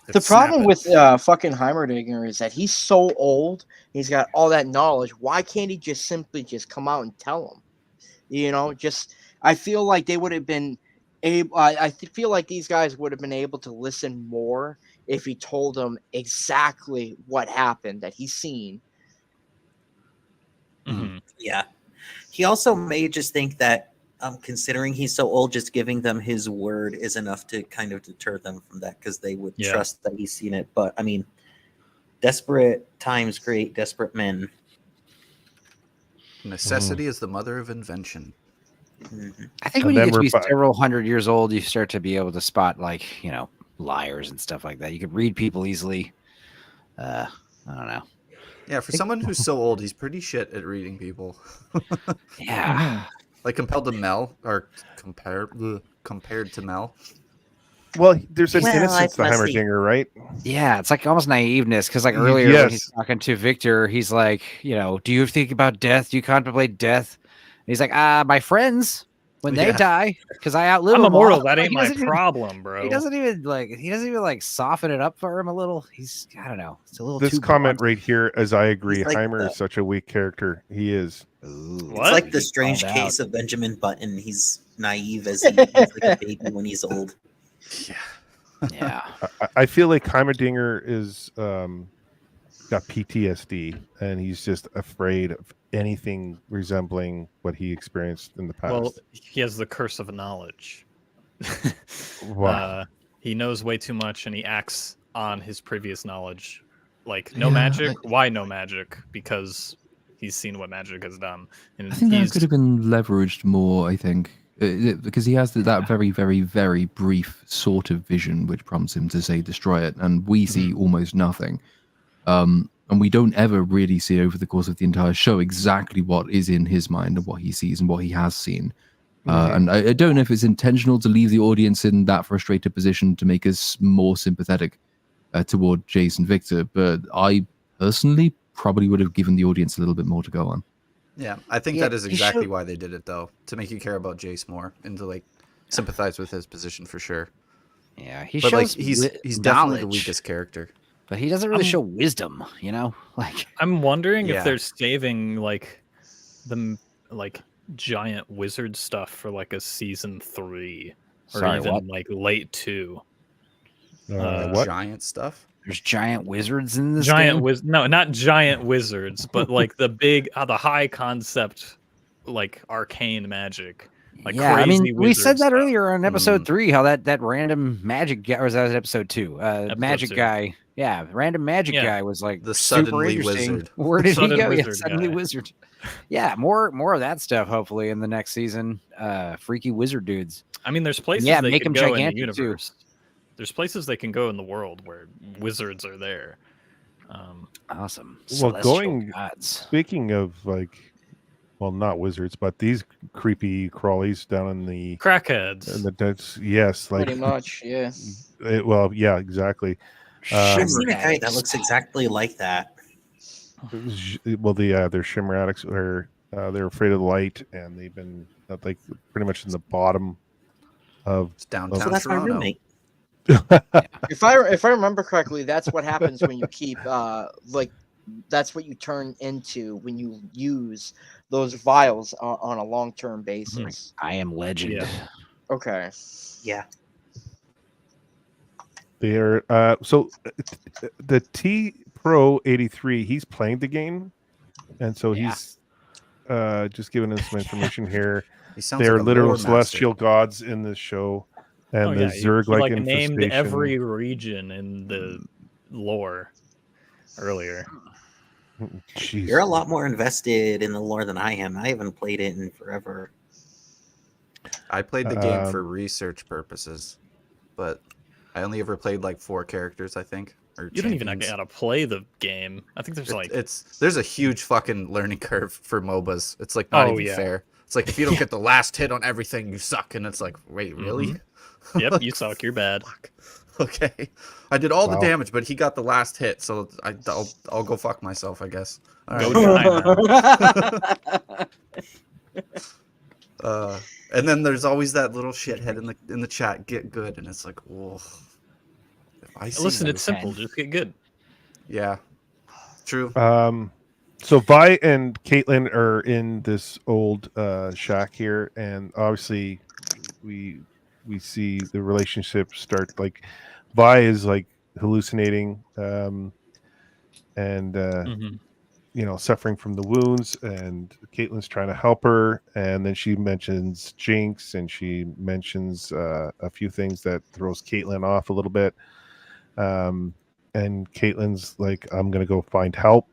The It's snapping. problem with fucking Heimerdinger is that he's so old. He's got all that knowledge. Why can't he just simply just come out and tell him? You know, just I feel like they would have been able. Feel like these guys would have been able to listen more if he told them exactly what happened that he's seen. Mhm. Yeah. He also may just think that, considering he's so old, just giving them his word is enough to kind of deter them from that, because they would Yeah. trust that he's seen it. But I mean, desperate times create desperate men. Necessity is the mother of invention. Mhm. I think And when you then get to we're be back. several hundred years old, you start to be able to spot, like, liars and stuff like that. You could read people easily. I don't know. Yeah, for someone who's so old, he's pretty shit at reading people. Yeah. Like compared to Mel, or compared to Mel. Well, there's an Well, innocence to I must see. Heimerdinger, right? Yeah, it's like almost naiveness, because like earlier when he's talking to Victor, he's like, do you think about death? Do you contemplate death? And he's like, my friends, when they Yeah. die, because I outlive I'm them immortal. all. That ain't He my doesn't even- problem, bro. He doesn't even soften it up for him a little. I don't know. It's a little This too comment blunt. right here, as I agree, He's like Heimer the- is such a weak character. He is. Ooh, What? It's like the he strange called case out. of Benjamin Button. He's naive as he's like a baby when he's old. Yeah. Yeah. I feel like Heimerdinger is got PTSD, and he's just afraid of anything resembling what he experienced in the past. Well, he has the curse of knowledge. Wow. He knows way too much, and he acts on his previous knowledge. Like, no Yeah, magic. Why no magic? Because he's seen what magic has done. And I think that he's could have been leveraged more. I think because he has that very, very, very brief sort of vision, which prompts him to say destroy it, and we see almost nothing. And we don't ever really see over the course of the entire show exactly what is in his mind and what he sees and what he has seen. And I don't know if it's intentional to leave the audience in that frustrated position to make us more sympathetic toward Jace and Victor, but I personally probably would have given the audience a little bit more to go on. Yeah, I think Yeah, that is he exactly should- why they did it, though, to make you care about Jace more and to like sympathize with his position for sure. Yeah. He But like shows he's wi- he's definitely the knowledge, weakest character. but he doesn't really show wisdom. Like I'm wondering Yeah. if they're saving like the like giant wizard stuff for like a season 3 or Sorry, even what? like late 2. What? Giant stuff. There's giant wizards in this Giant game. no, not giant wizards, but like the big, the high concept, like arcane magic. Like Yeah, I mean, crazy we said wizard that stuff. earlier on episode Mm. 3, how that random magic guy, or was that episode 2? Magic 2. guy. Yeah, random magic Yeah. guy was like The super suddenly interesting. wizard. Where did he Sudden go? Yeah, wizard suddenly guy. wizard. Yeah, more of that stuff hopefully in the next season. Freaky wizard dudes. I mean, there's places Yeah, they make can them go in the gigantic, too. universe. There's places they can go in the world where wizards are there. Awesome. Well, Celestial going- gods. Speaking of like well, not wizards, but these creepy crawlies down in the Crackheads. that's yes, like Pretty much, yeah. well, yeah, exactly. I've seen a guy that looks exactly like that. Well, they're shimmer addicts, or they're afraid of the light, and they've been like pretty much in the bottom of It's downtown So that's my Toronto. roommate. If I remember correctly, that's what happens when you keep like that's what you turn into when you use those vials on a long-term basis. I am legend. Yeah. Okay. Yeah. They're so the T Pro 83. He's playing the game, and so Yeah. he's just giving us some information here. He sounds They're like a literal lore master. celestial gods in this show, and the Zerg he, like like named infestation. every region in the lore earlier. Jeez. You're a lot more invested in the lore than I am. I haven't played it in forever. I played the game for research purposes, but I only ever played like 4 characters, I think. Or You don't even champions. know how to play the game. I think there's like There's a huge fucking learning curve for MOBAs. It's like not even fair. It's like if you don't get the last hit on everything, you suck, and it's like, wait, really? Yep, you suck. You're bad. Okay, I did all the Wow. damage, but he got the last hit, so I'll go fuck myself, I guess. All Go right. die. And then there's always that little shithead in the chat, get good, and it's like, whoa. If I see Listen, that- it's simple. Just get good. yeah, true. So Vi and Caitlin are in this old shack here, and obviously we see the relationship start. Like Vi is like hallucinating, and you know, suffering from the wounds, and Caitlin's trying to help her, and then she mentions Jinx, and she mentions a few things that throws Caitlin off a little bit. And Caitlin's like, I'm gonna go find help,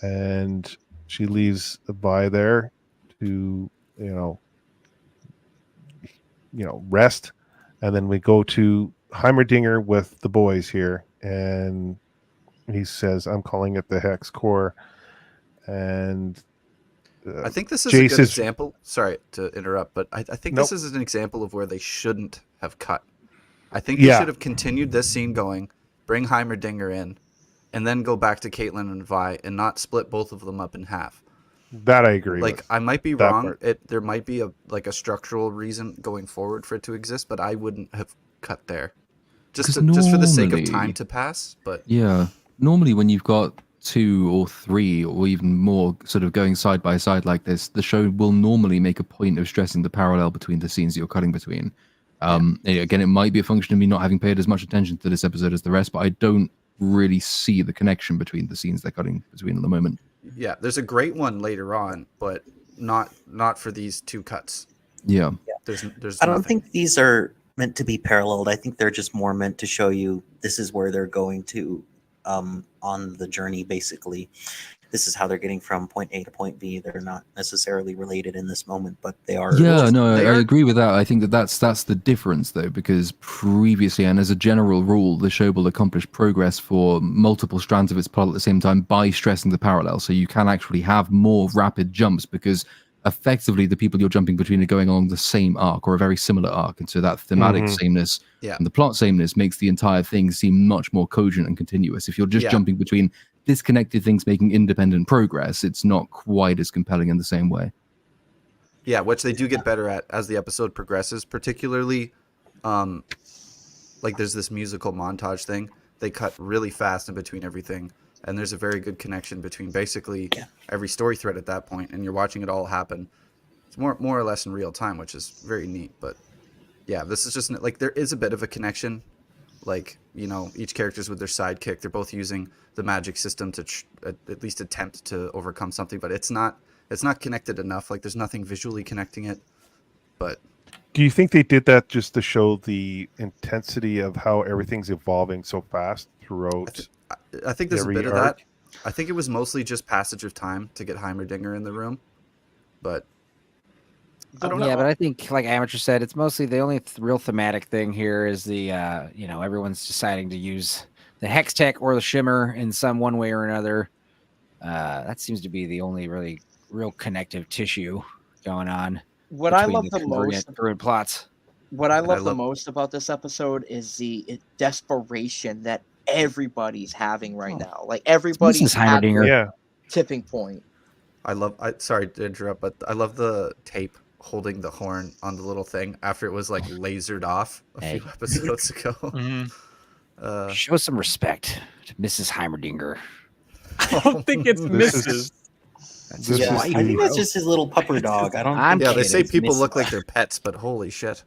and she leaves Vi there to you know rest, and then we go to Heimerdinger with the boys here, and he says, I'm calling it the Hex Core, and I think this is Jace a good is- example. Sorry to interrupt, but I think Nope. this is an example of where they shouldn't have cut. I think they Yeah. should have continued this scene going, bring Heimerdinger in, and then go back to Caitlyn and Vi, and not split both of them up in half. that I agree Like with. I might be that wrong. part. There might be a structural reason going forward for it to exist, but I wouldn't have cut there. Just for the sake of time normally- to pass. But Yeah. Normally, when you've got 2 or 3 or even more sort of going side by side like this, the show will normally make a point of stressing the parallel between the scenes that you're cutting between. Again, it might be a function of me not having paid as much attention to this episode as the rest, but I don't really see the connection between the scenes they're cutting between at the moment. yeah, there's a great one later on, but not for these 2 cuts. Yeah. There's I don't nothing. think these are meant to be paralleled. I think they're just more meant to show you this is where they're going to on the journey, basically. This is how they're getting from point A to point B. They're not necessarily related in this moment, but they are. Yeah, no, they I are- agree with that. I think that's the difference, though, because previously, and as a general rule, the show will accomplish progress for multiple strands of its plot at the same time by stressing the parallel. So you can actually have more rapid jumps because effectively the people you're jumping between are going along the same arc or a very similar arc, and so that thematic Mhm. sameness Yeah. and the plot sameness makes the entire thing seem much more cogent and continuous. If you're just Yeah. jumping between disconnected things making independent progress, it's not quite as compelling in the same way. Yeah, which they do get better at as the episode progresses, particularly like there's this musical montage thing. They cut really fast in between everything, and there's a very good connection between basically every story thread at that point, and you're watching it all happen. It's more or less in real time, which is very neat. But yeah, this is just like there is a bit of a connection. Like, you know, each character's with their sidekick. They're both using the magic system to at least attempt to overcome something, but it's not connected enough. Like, there's nothing visually connecting it. But Do you think they did that just to show the intensity of how everything's evolving so fast throughout? I think there's a every bit of arc? that. I think it was mostly just passage of time to get Heimerdinger in the room. But I don't know. Yeah, but I think, like Amateur said, it's mostly the only real thematic thing here is the everyone's deciding to use the Hex Tech or the Shimmer in some one way or another. That seems to be the only really real connective tissue going on. What I between love the the congregate most, druid plots. what I love the love- most about this episode is the desperation that everybody's having right now. Like everybody's Mrs. at Heimerdinger. the Yeah. tipping point. Sorry to interrupt, but I love the tape holding the horn on the little thing after it was like lasered off a few episodes ago. Mhm. Show some respect to Mrs. Heimerdinger. I don't think it's This Mrs. is- That's This his is Yeah, wife, I think that's bro. just his little pupper dog. I don't. I'm think Yeah, they it's say people Mrs. look like their pets, but holy shit.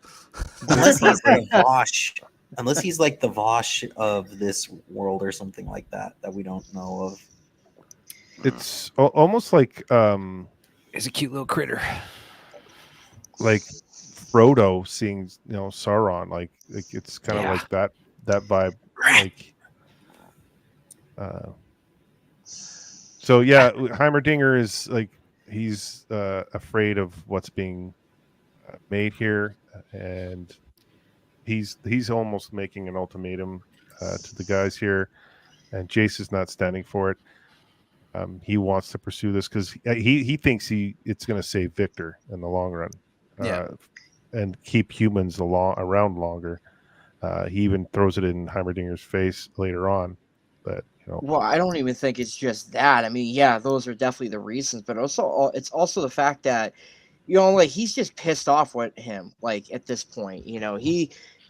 unless he's the Vosh. Unless he's like the Vosh of this world or something like that we don't know of. It's almost like He's a cute little critter. like Frodo seeing Sauron. Like it's kind of Yeah. like that vibe. Like so yeah, Heimerdinger is like he's afraid of what's being made here, and he's almost making an ultimatum to the guys here, and Jace is not standing for it. He wants to pursue this because he thinks it's going to save Victor in the long run, and keep humans around longer. He even throws it in Heimerdinger's face later on, but Well, I don't even think it's just that. I mean, yeah, those are definitely the reasons, but it's also the fact that like he's just pissed off with him. Like at this point, he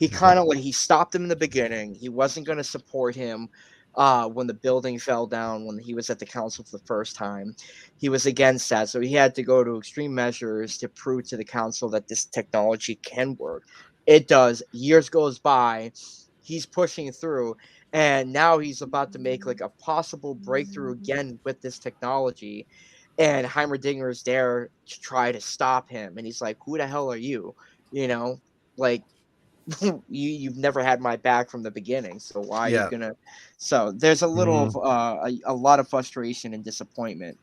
kind of he stopped him in the beginning. He wasn't going to support him when the building fell down. When he was at the council for the first time, he was against that. So he had to go to extreme measures to prove to the council that this technology can work. It does. Years goes by, he's pushing through. And now he's about to make like a possible breakthrough again with this technology. And Heimerdinger is there to try to stop him. And he's like, who the hell are you? Like you've never had my back from the beginning. So why are you gonna? So there's a little of a lot of frustration and disappointment.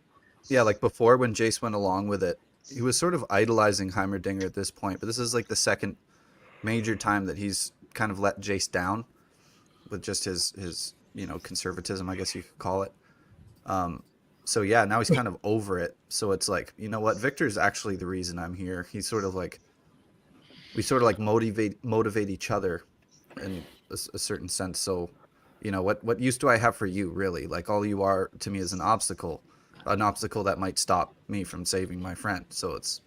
Yeah, like before when Jace went along with it, he was sort of idolizing Heimerdinger at this point. But this is like the second major time that he's kind of let Jace down with just his conservatism, I guess you could call it. So yeah, now he's kind of over it. So it's like, you know what, Victor's actually the reason I'm here. He's sort of like, we sort of like motivate each other in a certain sense. So, what use do I have for you, really? Like all you are to me is an obstacle that might stop me from saving my friend. So it's,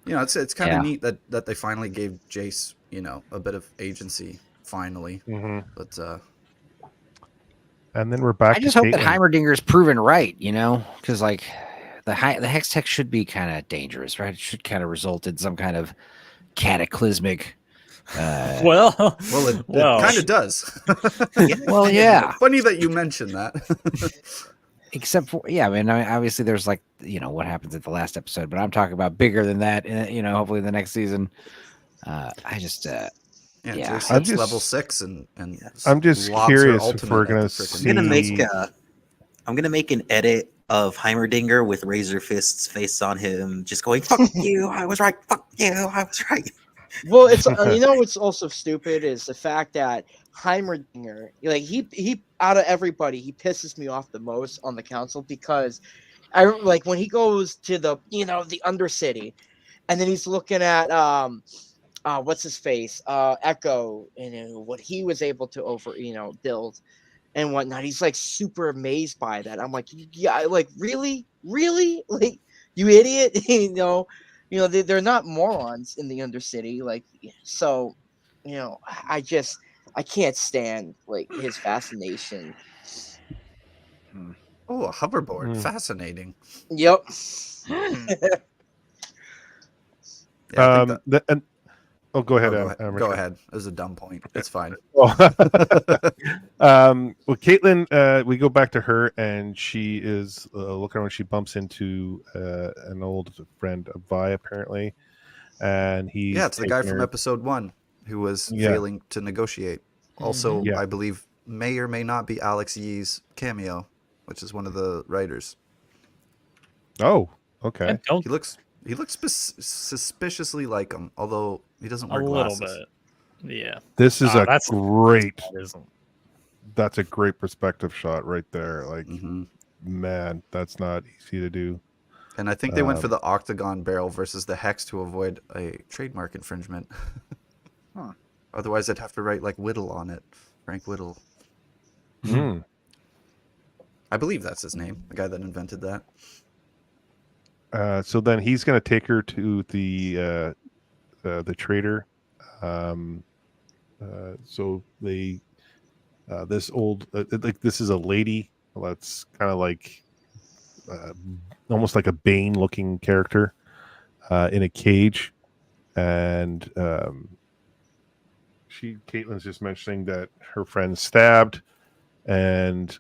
it's kind of neat that they finally gave Jace, a bit of agency. Finally, but and then we're back. I just hope that Heimerdinger is proven right, because like the hex tech should be kind of dangerous, right? It should kind of result in some kind of cataclysmic. Well, it kind of does. Well, yeah. Funny that you mentioned that. Except for I mean, obviously there's like what happens at the last episode, but I'm talking about bigger than that. Hopefully the next season. I just. Jace I'm hits just level 6 and I'm just lobs her curious if ultimate we're at gonna the frickin' see. I'm gonna make an edit of Heimerdinger with Razor Fist's face on him, just going "Fuck you, I was right. Fuck you, I was right." Well, it's what's also stupid is the fact that Heimerdinger, like he out of everybody, he pisses me off the most on the council because I like when he goes to the the Undercity, and then he's looking at what's his face, Echo, and what he was able to build and whatnot. He's like super amazed by that. I'm like, yeah, like really, like you idiot, they're not morons in the Undercity, like so, I can't stand like his fascination. Oh, a hoverboard, fascinating. Yep. Go ahead. Go ahead. It was a dumb point. It's fine. Well, Caitlin, we go back to her, and she is looking around. She bumps into an old friend of Vi, apparently, and he's it's the guy from episode 1 who was failing to negotiate. Also, I believe may or may not be Alex Yee's cameo, which is one of the writers. Oh, okay. He looks suspiciously like him, although he doesn't wear a glasses. little bit. Yeah. This is great. Isn't. That's a great perspective shot right there. Like, man, that's not easy to do. And I think they went for the octagon barrel versus the hex to avoid a trademark infringement. Huh. Otherwise, I'd have to write like Whittle on it. Frank Whittle. Mm. I believe that's his name, the guy that invented that. So then he's going to take her to the trader. So they this old like this is a lady that's kind of like almost like a Bane looking character in a cage, and Caitlin's just mentioning that her friend stabbed, and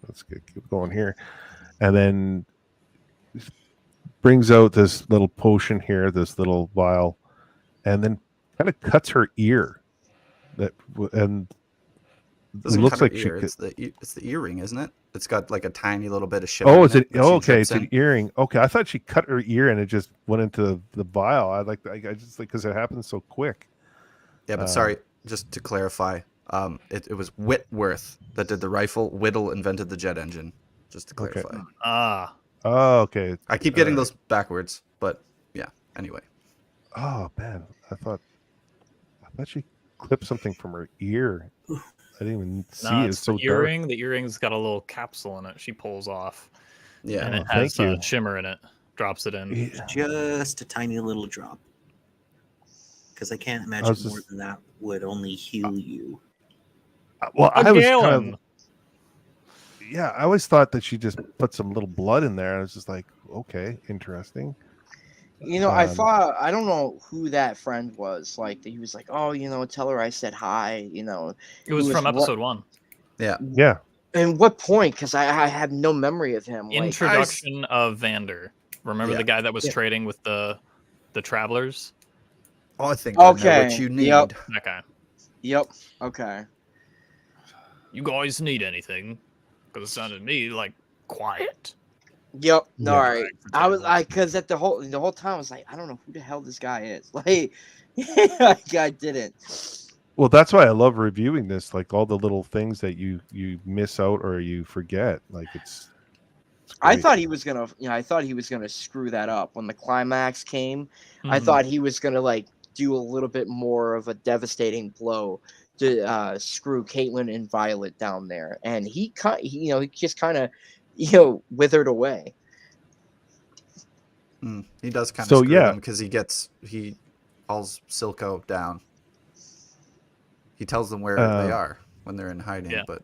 let's keep going here, and then brings out this little potion here, this little vial, and then kind of cuts her ear. And Doesn't it looks cut her like ear. she. It's the earring, isn't it? It's got like a tiny little bit of shimmer. Oh, is it? that she Oh, okay, drips it's in. an earring. Okay, I thought she cut her ear and it just went into the vial. I just like because it happened so quick. Yeah, but sorry, just to clarify, it was Whitworth that did the rifle. Whittle invented the jet engine. Just to Okay. clarify. Ah, Oh, okay. I keep getting those backwards, but yeah. Anyway. Oh man, I thought she clipped something from her ear. I didn't even see no, it. it's It's so the earring. The earring's got a little capsule in it. She pulls off, Yeah. and it thank has you. shimmer in it. Drops it in. dark. Just a tiny little drop. Because I can't imagine was more just- than that would only heal you. Well, A I was gallon. kind of. Yeah, I always thought that she just put some little blood in there. I was just like, okay, interesting. You know, I Um, thought I don't know who that friend was. Like he was like, "Oh, tell her I said hi." It was who from what- episode 1. Yeah. Yeah. And what point? Because I have no memory of him. Introduction of Vander. Remember Yeah. the guy that was Yeah. trading with the travelers? Oh, I think I know Okay, what you need. yep. That guy. Yep. Okay. You guys need anything? Because it sounded to me like quiet. Yep. No, Yeah. all right. I was because at the whole time I was like, I don't know who the hell this guy is. Like, I didn't. Well, that's why I love reviewing this. Like all the little things that you miss out or you forget. Like it's I great. thought he was gonna screw that up when the climax came. I Mhm. thought he was gonna like do a little bit more of a devastating blow to screw Caitlyn and Violet down there, and he just kind of withered away. He does kind of So, screw yeah. them because he calls Silco down. He tells them where they are when they're in hiding, Yeah. but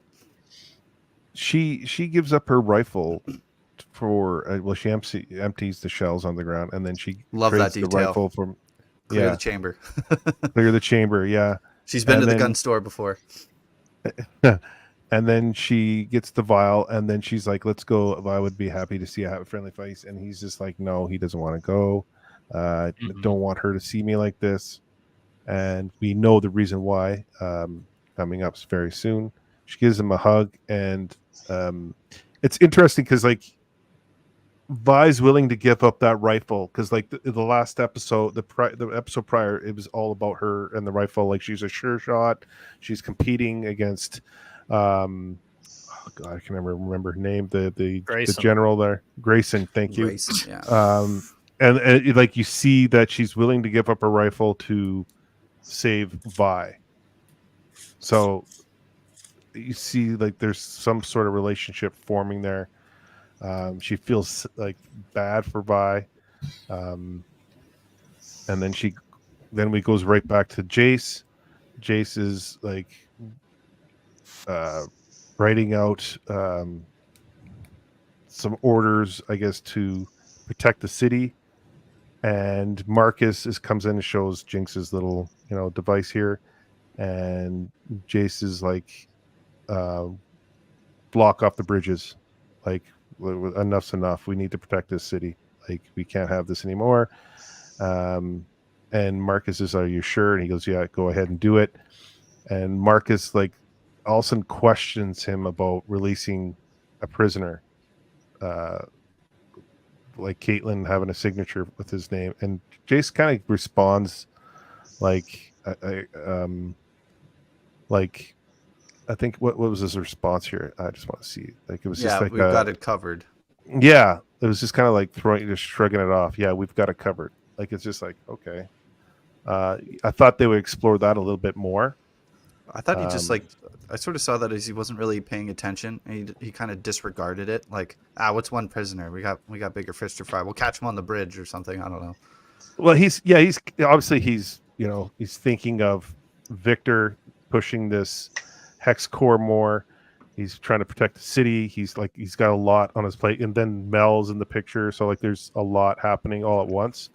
she gives up her rifle for she empties the shells on the ground, and then she Love that trades the detail. rifle from clear the chamber. clear the chamber. Yeah. She's been And to the then- gun store before. And then she gets the vial, and then she's like, "Let's go. I would be happy to see a friendly face." And he's just like, "No, he doesn't want to go. Don't want her to see me like this." And we know the reason why. Coming up very soon. She gives him a hug, and it's interesting because like Vi's willing to give up that rifle because like the last episode, the episode prior, it was all about her and the rifle. Like she's a sure shot. She's competing against oh God, I can never remember her name. The Grayson. general there, Grayson. Thank you. Grayson, yeah. And like you see that she's willing to give up her rifle to save Vi. So you see like there's some sort of relationship forming there. She feels like bad for Vi, and then we goes right back to Jace. Jace is like writing out some orders, I guess, to protect the city. And Marcus comes in and shows Jinx's little device here, and Jace is like block off the bridges, like enough's enough. We need to protect this city. Like we can't have this anymore. And Marcus is, are you sure? And he goes, yeah, go ahead and do it. And Marcus like all of a sudden questions him about releasing a prisoner, like Caitlyn having a signature with his name. And Jace kind of responds like I think what was his response here? I just want to see. Like it was just like we've got it covered. Yeah, it was just kind of like just shrugging it off. Yeah, we've got it covered. Like it's just like okay. I thought they would explore that a little bit more. I thought he just I sort of saw that as he wasn't really paying attention, and he kind of disregarded it. Like, what's one prisoner? We got bigger fish to fry. We'll catch him on the bridge or something. I don't know. Well, he's obviously he's thinking of Victor pushing this hex core more. He's trying to protect the city. He's got a lot on his plate, and then Mel's in the picture, so like there's a lot happening all at once.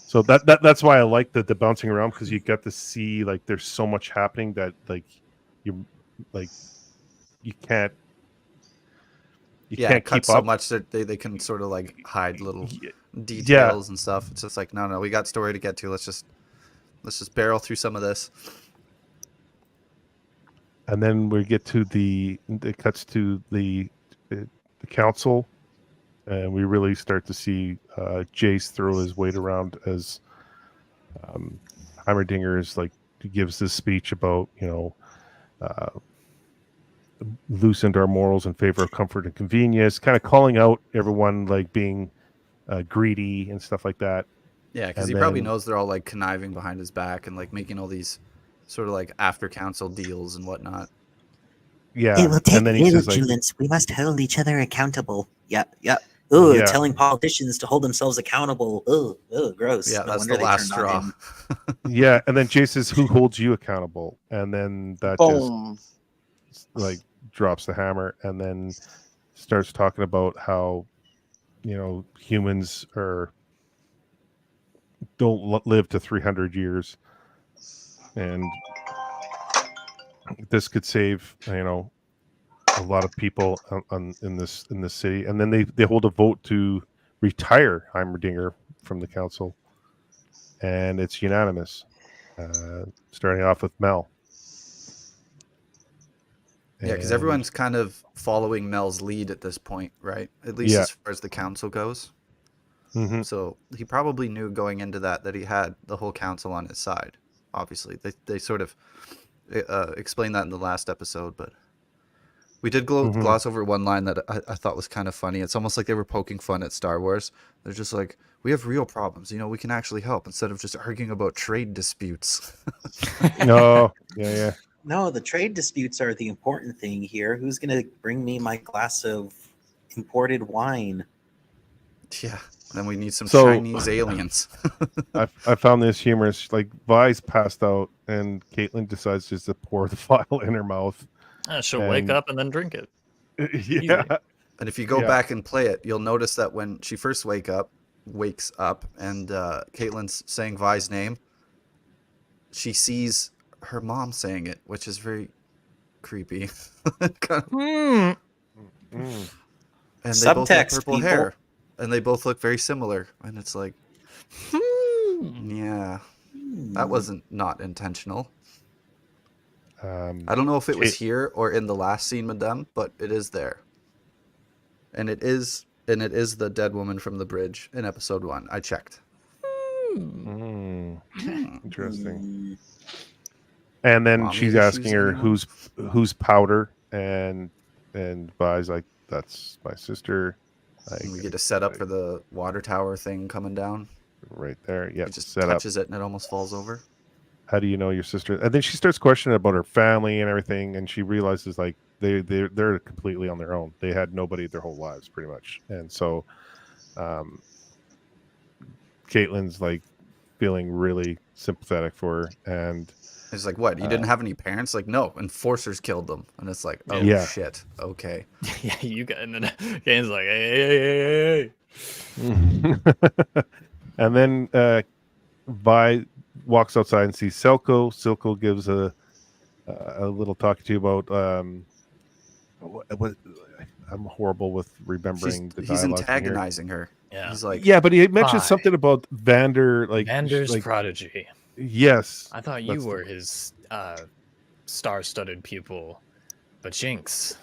So that's why I like the bouncing around, because you get to see like there's so much happening that you can't cut keep so up. much that they can sort of like hide little details and stuff. It's just like no, we got story to get to. Let's just barrel through some of this. And then we get to it cuts to the council. And we really start to see Jace throw his weight around as Heimerdinger is gives this speech about loosened our morals in favor of comfort and convenience, kind of calling out everyone like being greedy and stuff like that. Yeah, because he probably knows they're all like conniving behind his back and like making all these sort of like after council deals and whatnot. Yeah, it will take and then he says, vigilance. We must hold each other accountable. Yep. Oh, yeah. Telling politicians to hold themselves accountable. Oh, gross. Yeah, that's the last straw. Yeah, and then Jay says, "Who holds you accountable?" And then that just drops the hammer, and then starts talking about how humans don't live to 300 years, and this could save a lot of people in this city. And then they hold a vote to retire Heimerdinger from the council, and it's unanimous, starting off with Mel. Yeah, because everyone's kind of following Mel's lead at this point, right? At least as far as the council goes. Mm-hmm. So he probably knew going into that he had the whole council on his side. Obviously, they sort of explained that in the last episode, but we did gloss over one line that I thought was kind of funny. It's almost like they were poking fun at Star Wars. They're just like, we have real problems. We can actually help instead of just arguing about trade disputes. No, yeah. No, the trade disputes are the important thing here. Who's going to bring me my glass of imported wine? Yeah, then we need some Chinese aliens. I found this humorous. Like, Vi's passed out, and Caitlin decides just to pour the vial in her mouth. She'll wake up and then drink it. Yeah. Easy. And if you go back and play it, you'll notice that when she first wakes up, and Caitlin's saying Vi's name, she sees her mom saying it, which is very creepy. And they Subtext, both have purple people. hair, and they both look very similar. And it's like, yeah, that wasn't not intentional. I don't know if it was here or in the last scene with them, but it is there. And it is the dead woman from the bridge in episode 1. I checked. Interesting. And then she's asking her who's Powder, and Vi's like, that's my sister. And we get a setup for the water tower thing coming down. Right there. Yeah. He just touches it and it almost falls over. How do you know your sister? And then she starts questioning about her family and everything, and she realizes like they're completely on their own. They had nobody their whole lives, pretty much. And so Caitlin's like feeling really sympathetic for her, and it's like, what? You didn't have any parents? Like, no, enforcers killed them. And it's like, oh shit, okay. Yeah, you got. And then Kane's like, hey. And then Vi walks outside and sees Silco. Silco gives a little talk to you about what I'm horrible with remembering the dialogue. He's antagonizing her. Yeah. He's like, yeah, but he mentioned something about Vander's prodigy. Yes. I thought you were his star-studded pupil, but Jinx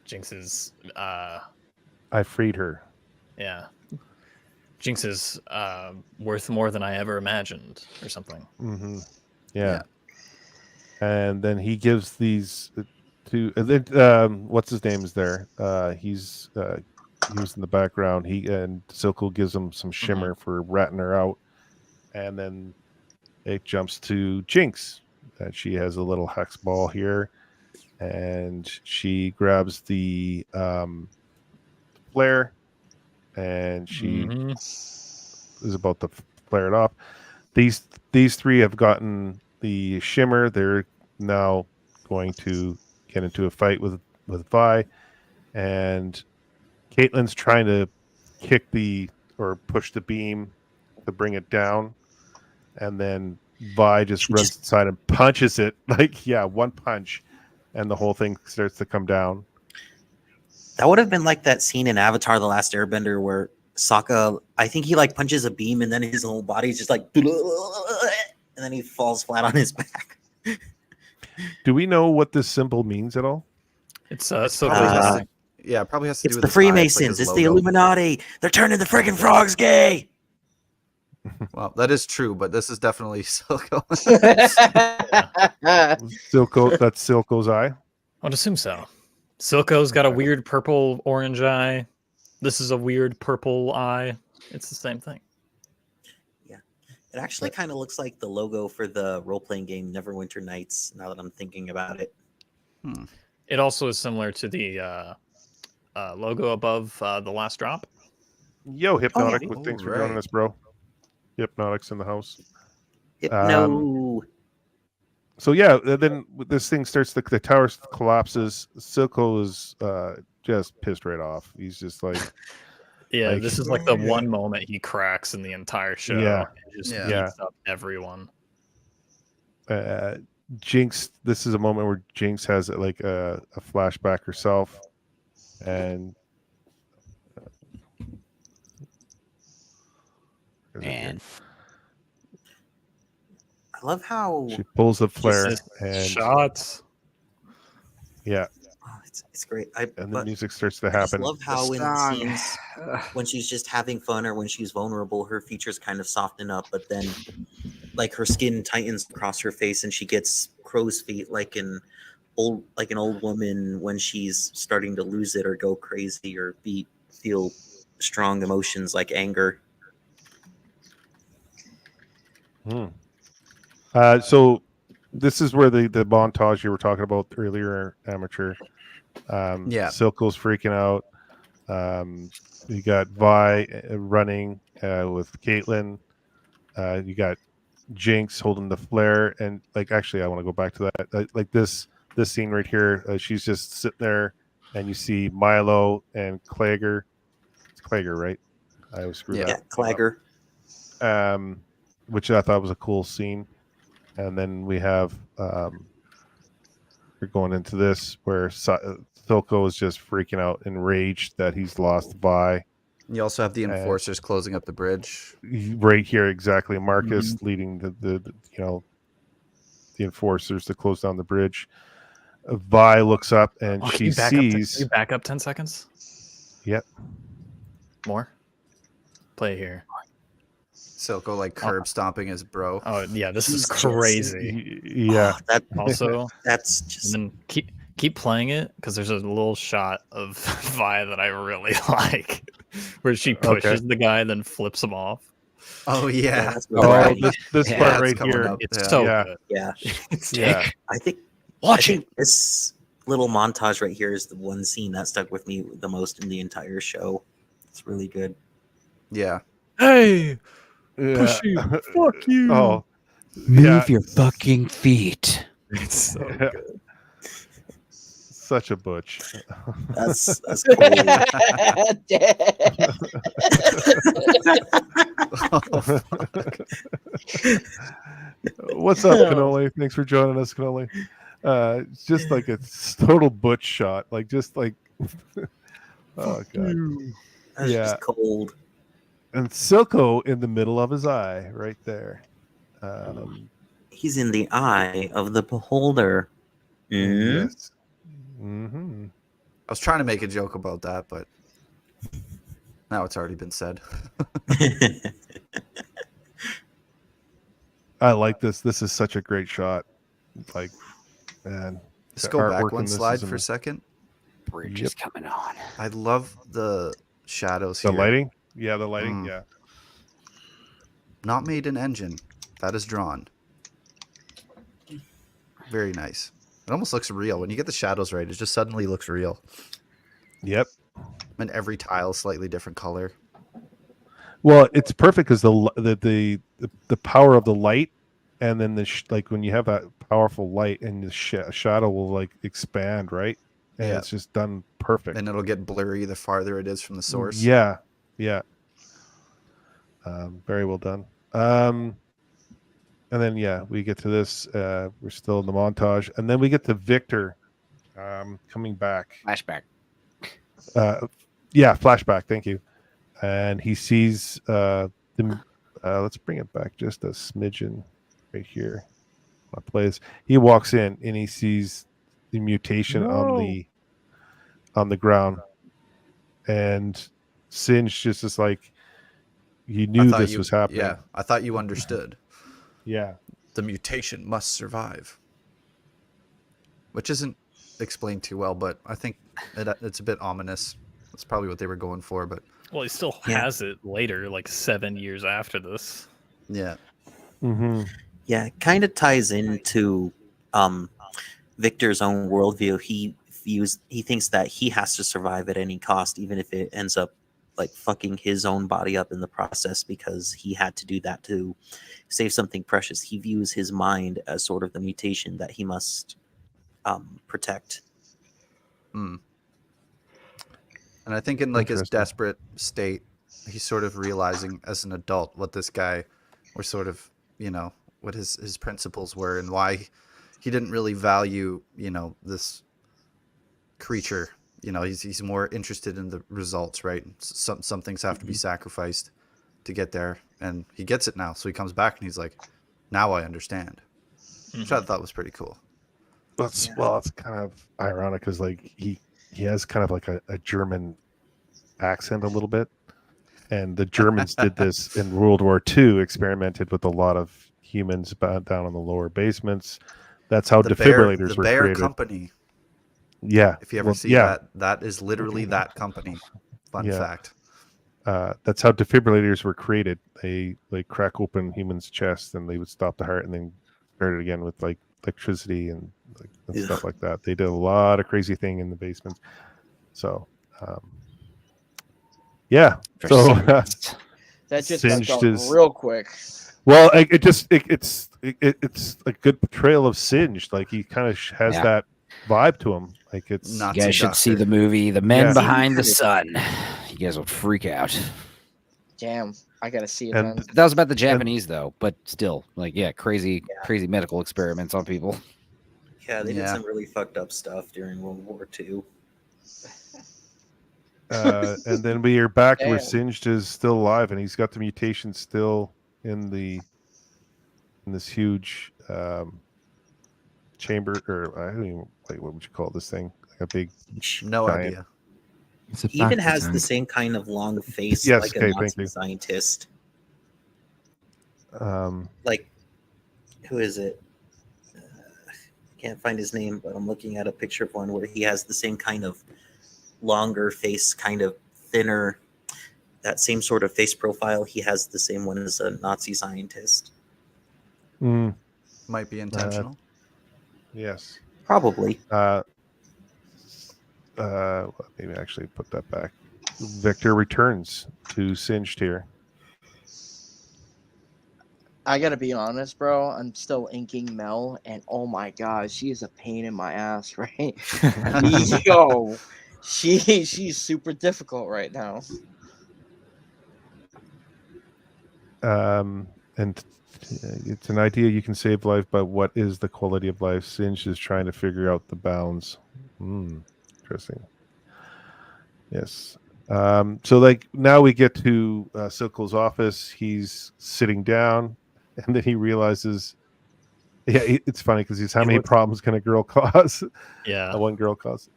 is I freed her. Yeah. Jinx is worth more than I ever imagined, or something. Mm-hmm. Yeah. and then he gives these to what's his name is there. He was in the background. He and Silco gives him some shimmer for ratting her out, and then it jumps to Jinx, and she has a little hex ball here, and she grabs the flare, and she is about to flare it off. These three have gotten the shimmer. They're now going to get into a fight with Vi, and Caitlyn's trying to kick or push the beam to bring it down, and then Vi just runs inside and punches it. One punch, and the whole thing starts to come down. That would have been like that scene in Avatar: The Last Airbender where Sokka, I think he like punches a beam and then his whole body's just like, and then he falls flat on his back. Do we know what this symbol means at all? It's probably has to do it's with the Freemasons. It's the Illuminati. They're turning the freaking frogs gay. Well, that is true, but this is definitely Silco. Silco, that's Silco's eye. I would assume so. Silco's got a weird purple orange eye. This is a weird purple eye. It's the same thing. Yeah. It actually kind of looks like the logo for the role-playing game Neverwinter Nights, now that I'm thinking about it. It also is similar to the logo above the last drop. Yo, Hypnotic, thanks for joining us, bro. Hypnotic's in the house. Hypno. So yeah, then this thing starts. The tower collapses. Silco is just pissed right off. He's just like, this is like the one moment he cracks in the entire show. Yeah, and just beats up everyone. Jinx. This is a moment where Jinx has like a flashback herself, and Man, I love how she pulls the flare and shots. Yeah. Oh, it's great. And the music starts to I just happen. love how in scenes when she's just having fun or when she's vulnerable, her features kind of soften up, but then like her skin tightens across her face and she gets crow's feet like an old woman when she's starting to lose it or go crazy or feel strong emotions like anger. So this is where the montage you were talking about earlier, Amateur. Silco's freaking out. You got Vi running with Caitlyn. You got Jinx holding the flare, and actually I want to go back to that. This scene right here, she's just sitting there, and you see Milo and Clagger. It's Clagger, right? I always screw that. Yeah, Clagger. Which I thought was a cool scene. And then we have we're going into this where Silco is just freaking out, enraged that he's lost Vi. You also have the enforcers closing up the bridge. Right here, exactly. Marcus leading the enforcers to close down the bridge. Vi looks up and she sees. Can you back up 10 seconds? Yep. More? Play here. Silco curb stomping his bro. Oh yeah, this is crazy. Yeah. That also that's just. And then keep playing it because there's a little shot of Vi that I really like, where she pushes the guy, then flips him off. Oh yeah. This part right here. It's so good. Yeah. Yeah. I think this little montage right here is the one scene that stuck with me the most in the entire show. It's really good. Yeah. Hey. Pushy, fuck you. Oh, move your fucking feet. It's so good. Such a butch. That's cool. What's up, Cannoli? Thanks for joining us, Cannoli. It's just like a total butch shot. Oh god. That's just cold. And Silco in the middle of his eye, right there. He's in the eye of the beholder. Yes. I was trying to make a joke about that, but now it's already been said. I like this. This is such a great shot. And Let's the go back artwork one in this slide is for a second. Bridge is coming on. I love the shadows the here. lighting. Yeah, the lighting. Mm. Yeah. Not made in engine. That is drawn. Very nice. It almost looks real. When you get the shadows right, it just suddenly looks real. Yep. And every tile slightly different color. Well, it's perfect because the power of the light, and then like when you have that powerful light, and the shadow will like expand, right? And Yeah. it's just done perfect. And it'll get blurry the farther it is from the source. Yeah, yeah. Very well done. And then we get to this. We're still in the montage, and then we get to Victor coming back. Flashback. Flashback. Thank you. And he sees let's bring it back just a smidgen right here. He walks in and he sees the mutation on the ground, and Singe just is like, he knew this was happening. Yeah, I thought you understood. Yeah. The mutation must survive. Which isn't explained too well, but I think it's a bit ominous. That's probably what they were going for, but... Well, he still has it later, like 7 years after this. Yeah. Mm-hmm. Yeah, it kind of ties into Victor's own worldview. He thinks that he has to survive at any cost, even if it ends up like fucking his own body up in the process, because he had to do that to save something precious. He views his mind as sort of the mutation that he must protect. And I think in like his desperate state, he's sort of realizing as an adult what this guy was sort of, what his principles were, and why he didn't really value, this creature. He's more interested in the results, right? Some things have to be sacrificed to get there, and he gets it now. So he comes back and he's like, now I understand. Which I thought was pretty cool. It's kind of ironic because like he has kind of like a German accent a little bit, and the Germans did this in World War II, experimented with a lot of humans down in the lower basements. That's how defibrillators were created. Company. Yeah. If you ever see that is literally that company. Fun fact. That's how defibrillators were created. They crack open humans' chests and they would stop the heart and then start it again with like electricity and stuff like that. They did a lot of crazy thing in the basement. So, So that just Singed got is real quick. Well, it's a good portrayal of Singed. Like he kind of has that vibe to him. Like it's. You guys should see the movie The Men Behind the Sun. You guys would freak out. Damn, I gotta see it. Then. That was about the Japanese though, but still, crazy medical experiments on people. Yeah, they did some really fucked up stuff during World War II. And then we are back where Singed is still alive, and he's got the mutation still in this huge chamber, or I don't even what would you call this thing? Like a big idea. He even has the same kind of long face like a Nazi scientist. Like, who is it? Can't find his name, but I'm looking at a picture of one where he has the same kind of longer face, kind of thinner, that same sort of face profile. He has the same one as a Nazi scientist. Might be intentional. Yes. Probably. Maybe actually put that back. Victor returns to Singed here. I gotta be honest, bro. I'm still inking Mel, and oh my god, she is a pain in my ass, right? Yo, she's super difficult right now. And it's an idea you can save life, but what is the quality of life? Singed is trying to figure out the bounds. Interesting. Yes. So like now we get to Silko's office. He's sitting down, and then he realizes, it's funny because he's how many problems can a girl cause? Yeah, one girl cause.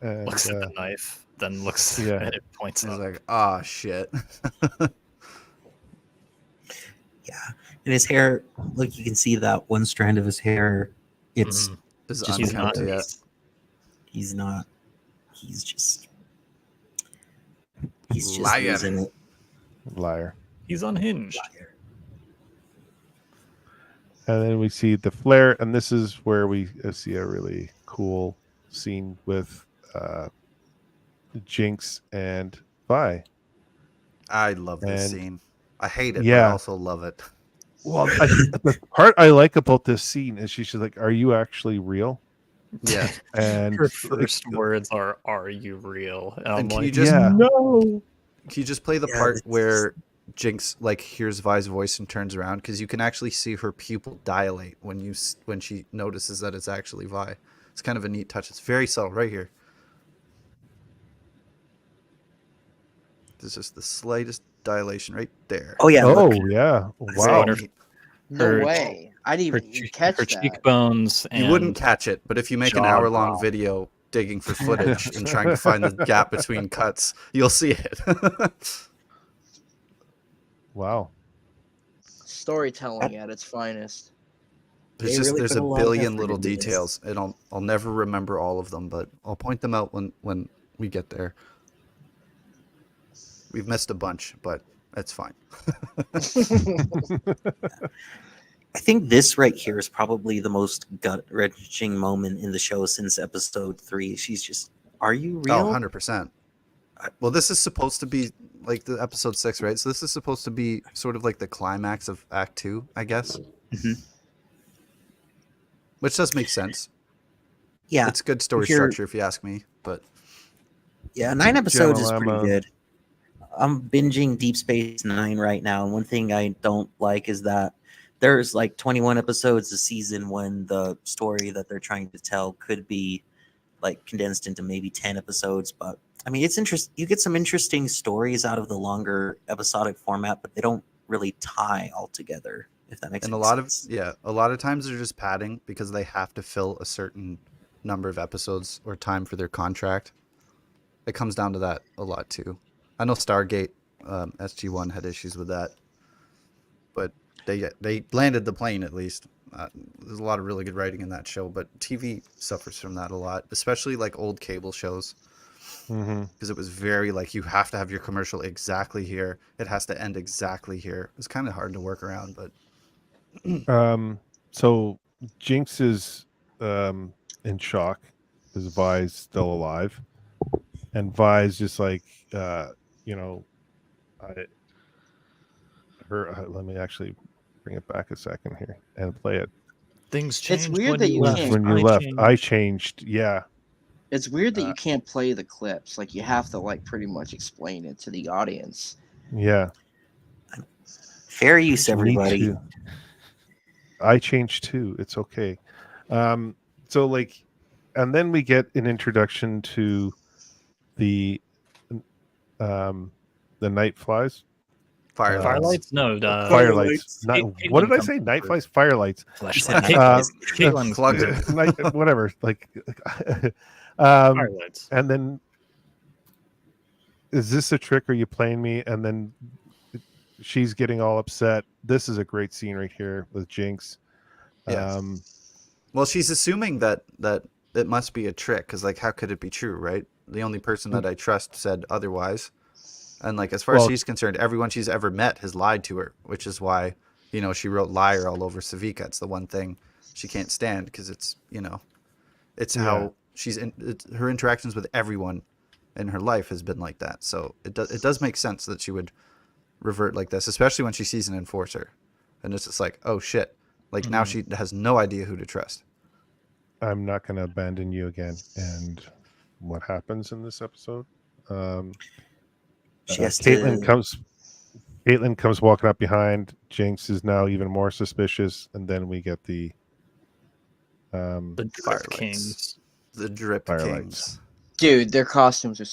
And, looks at the knife, then looks and it points He's up. like, ah, shit. Yeah, and his hair, look, you can see that one strand of his hair. It's Is Just unkempt because yet. He's not. He's just Liar. losing it. Liar. He's unhinged. And then we see the flare, and this is where we see a really cool scene with Jinx and Vi. I love this And- scene. I hate it, but Yeah. I also love it. Well, the part I like about this scene is she's like, "Are you actually real?" Yeah. And Her first words are you real? And I'm And can like, you just yeah. no. Can you just play the Yeah, part this is- where Jinx like hears Vi's voice and turns around, because you can actually see her pupil dilate when she notices that it's actually Vi. It's kind of a neat touch. It's very subtle right here. There's just the slightest dilation right there. Oh yeah. Oh look. yeah! Very Wow. neat. No Her- way. I didn't even catch her that. cheekbones. You wouldn't catch it, but if you make an jaw hour-long drop. video digging for footage and trying to find the gap between cuts, you'll see it. Wow. Storytelling at its finest. There's They just really there's put a a lot of billion effort little into this. details, and I'll never remember all of them, but I'll point them out when we get there. We've missed a bunch, but that's fine. I think this right here is probably the most gut-wrenching moment in the show since episode 3. She's just, "Are you real?" Oh, 100%. Well, this is supposed to be like the episode 6, right? So this is supposed to be sort of like the climax of Act 2, I guess. Mhm. Which does make sense. Yeah, It's good story If you're- structure, if you ask me. But yeah. 9 episodes is Gemma pretty Lemma. good. I'm binging Deep Space Nine right now, and one thing I don't like is that there's like 21 episodes a season when the story that they're trying to tell could be like condensed into maybe 10 episodes. But I mean, it's interesting. You get some interesting stories out of the longer episodic format, but they don't really tie all together. If that makes and any a lot sense. a lot of times they're just padding because they have to fill a certain number of episodes or time for their contract. It comes down to that a lot too. I know Stargate SG1 had issues with that, but they landed the plane at least. There's a lot of really good writing in that show, but TV suffers from that a lot, especially like old cable shows, because it was very like you have to have your commercial exactly here. It has to end exactly here. It's kind of hard to work around, but So Jinx is in shock because Vi's still alive, and Vi's just like, you know, let me actually bring it back a second here and play it. Things changed weird when that you you left. can't- When you I left, changed. I changed. Yeah, It's weird that you can't play the clips. Like you have to like pretty much explain it to the audience. yeah. Fair use, Me everybody. too. I changed too. It's okay. So like, and then we get an introduction to the night flies. Firelights? No, Firelights. Caitlin What did I comes say? Night first. flies, firelights. Flashlight. Caitlin's Plugged first. it. Night, whatever. Like, Firelights. and then is this a trick? Are you playing me? And then she's getting all upset. This is a great scene right here with Jinx. Yes. Well, she's assuming that it must be a trick, because like how could it be true, right? The only person that I trust said otherwise, and like as far as she's concerned, everyone she's ever met has lied to her, which is why she wrote liar all over Savika. It's the one thing she can't stand, because it's it's how her interactions with everyone in her life has been like that. So it does make sense that she would revert like this, especially when she sees an enforcer, and it's just like, oh shit, like now she has no idea who to trust. I'm not going to abandon you again. And what happens in this episode? She has Caitlin to. comes walking up behind. Jinx is now even more suspicious, and then we get the The Drip Firelights. Kings. The Drip Firelights. Kings. Dude, their costumes are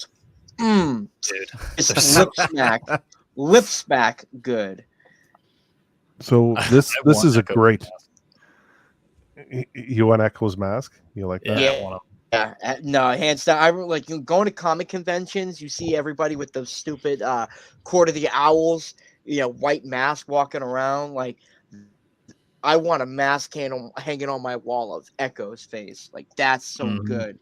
Dude. it's lip smack good. So this I this want is a Echo's great. mask. You want Echo's mask? You like that? Yeah, Yeah. I want Yeah, no, hands down. I like going to comic conventions. You see everybody with those stupid Court of the Owls, white mask walking around. Like I want a mask hanging on my wall of Echo's face. Like that's so good.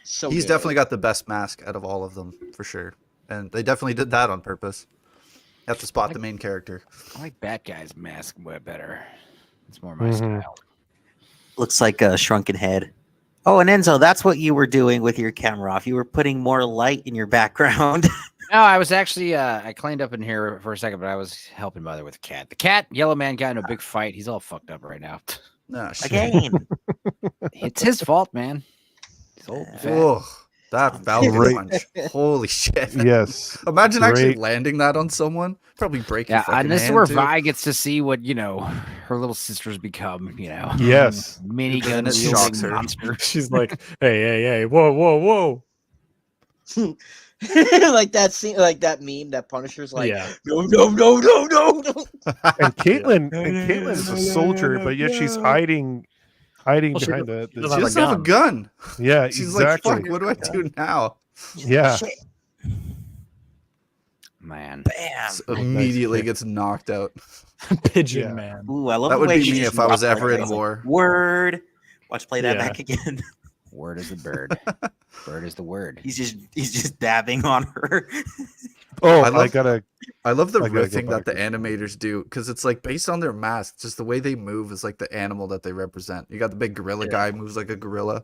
So he's good. definitely got the best mask out of all of them for sure, and they definitely did that on purpose. You have to spot the main character. I like Bat Guy's mask way better. It's more my style. Looks like a shrunken head. Oh, and Enzo, that's what you were doing with your camera off. You were putting more light in your background. No, I was actually I cleaned up in here for a second, but I was helping Mother with the cat. The cat, Yellow Man, got in a big fight. He's all fucked up right now. No, shit. Again. It's his fault, man. He's old and fat. Oh, that Falcon punch! Holy shit! Yes. Imagine actually landing that on someone. Probably break your fucking and this is hand, where too. Vi gets to see what her little sisters become. Yes. Minigun it shocks wielding her. monster. She's like, hey, whoa. Like that scene, like that meme that Punisher's like, Yeah. no. And Caitlin's a soldier, but yet she's hiding Well, she behind doesn't She the doesn't have a gun. yeah, She's exactly. like, fuck, what do I do now? Yeah. Man. Bam. Immediately gets knocked out. Pigeon Yeah. man. Ooh, I love That the would way be she me just if I was walked ever right in away. war. Word. Watch play that Yeah. back again. Word is the bird. Bird is the word. He's just dabbing on her. Oh, I I love- gotta. I love the I gotta go riffing that the back. animators do because it's like based on their masks, just the way they move is like the animal that they represent. You got the big gorilla guy moves like a gorilla.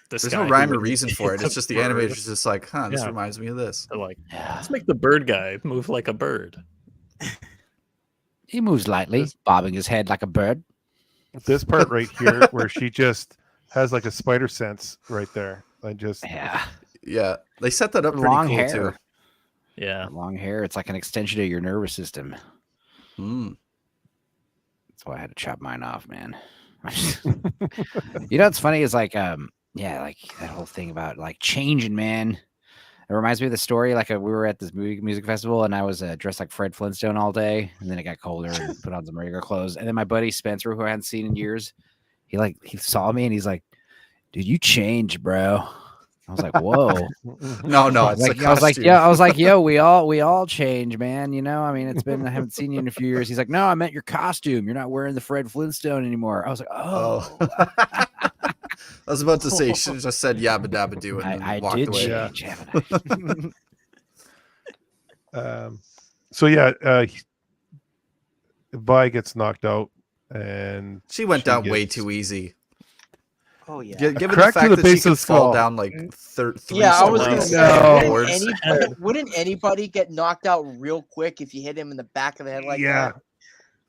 This There's guy no rhyme who or would- reason for it. It's just the bird. animators just like, this Yeah. reminds me of this. They're like, Yeah. let's make the bird guy move like a bird. He moves lightly, bobbing his head like a bird. This part right here, where she just has like a spider sense right there. I just. Yeah. Yeah, they set that up pretty Long cool hair. too. Yeah. Long hair. It's like an extension of your nervous system. Mm. That's why I had to chop mine off, man. What's funny is like like that whole thing about like changing, man. It reminds me of the story. Like we were at this music festival, and I was dressed like Fred Flintstone all day, and then it got colder and put on some regular clothes. And then my buddy Spencer, who I hadn't seen in years, he saw me and he's like, "Dude, you changed, bro." I was like, "Whoa." No, I it's was the like, costume. I was like, yo, we all change, man. I mean, it's been, I haven't seen you in a few years. He's like, no, I meant your costume. You're not wearing the Fred Flintstone anymore. I was like, oh. I was about to say, you should have just said yabba dabba do and I walked did away. change, haven't I? So yeah, Vi gets knocked out, and She went She down way gets- too easy. Oh yeah. Given the crack to fact the that she base of could the skull. fall down like three Yeah, I was gonna stories. say, No. wouldn't anybody get knocked out real quick if you hit him in the back of the head like yeah,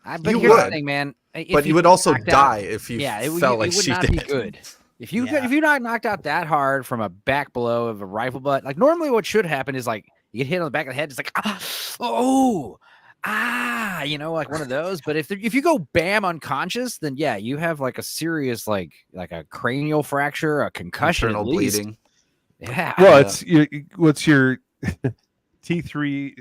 that? But You here's the would, thing, man. But you would also knocked out- die if you Yeah, it felt like would she not did. be good. If you Yeah. if you not knocked out that hard from a back blow of a rifle butt, like normally what should happen is like you get hit on the back of the head, it's like like one of those. But if you go bam unconscious, then yeah, you have like a serious like a cranial fracture, a concussion, Internal at least. bleeding. Yeah. well, it's what's your T3,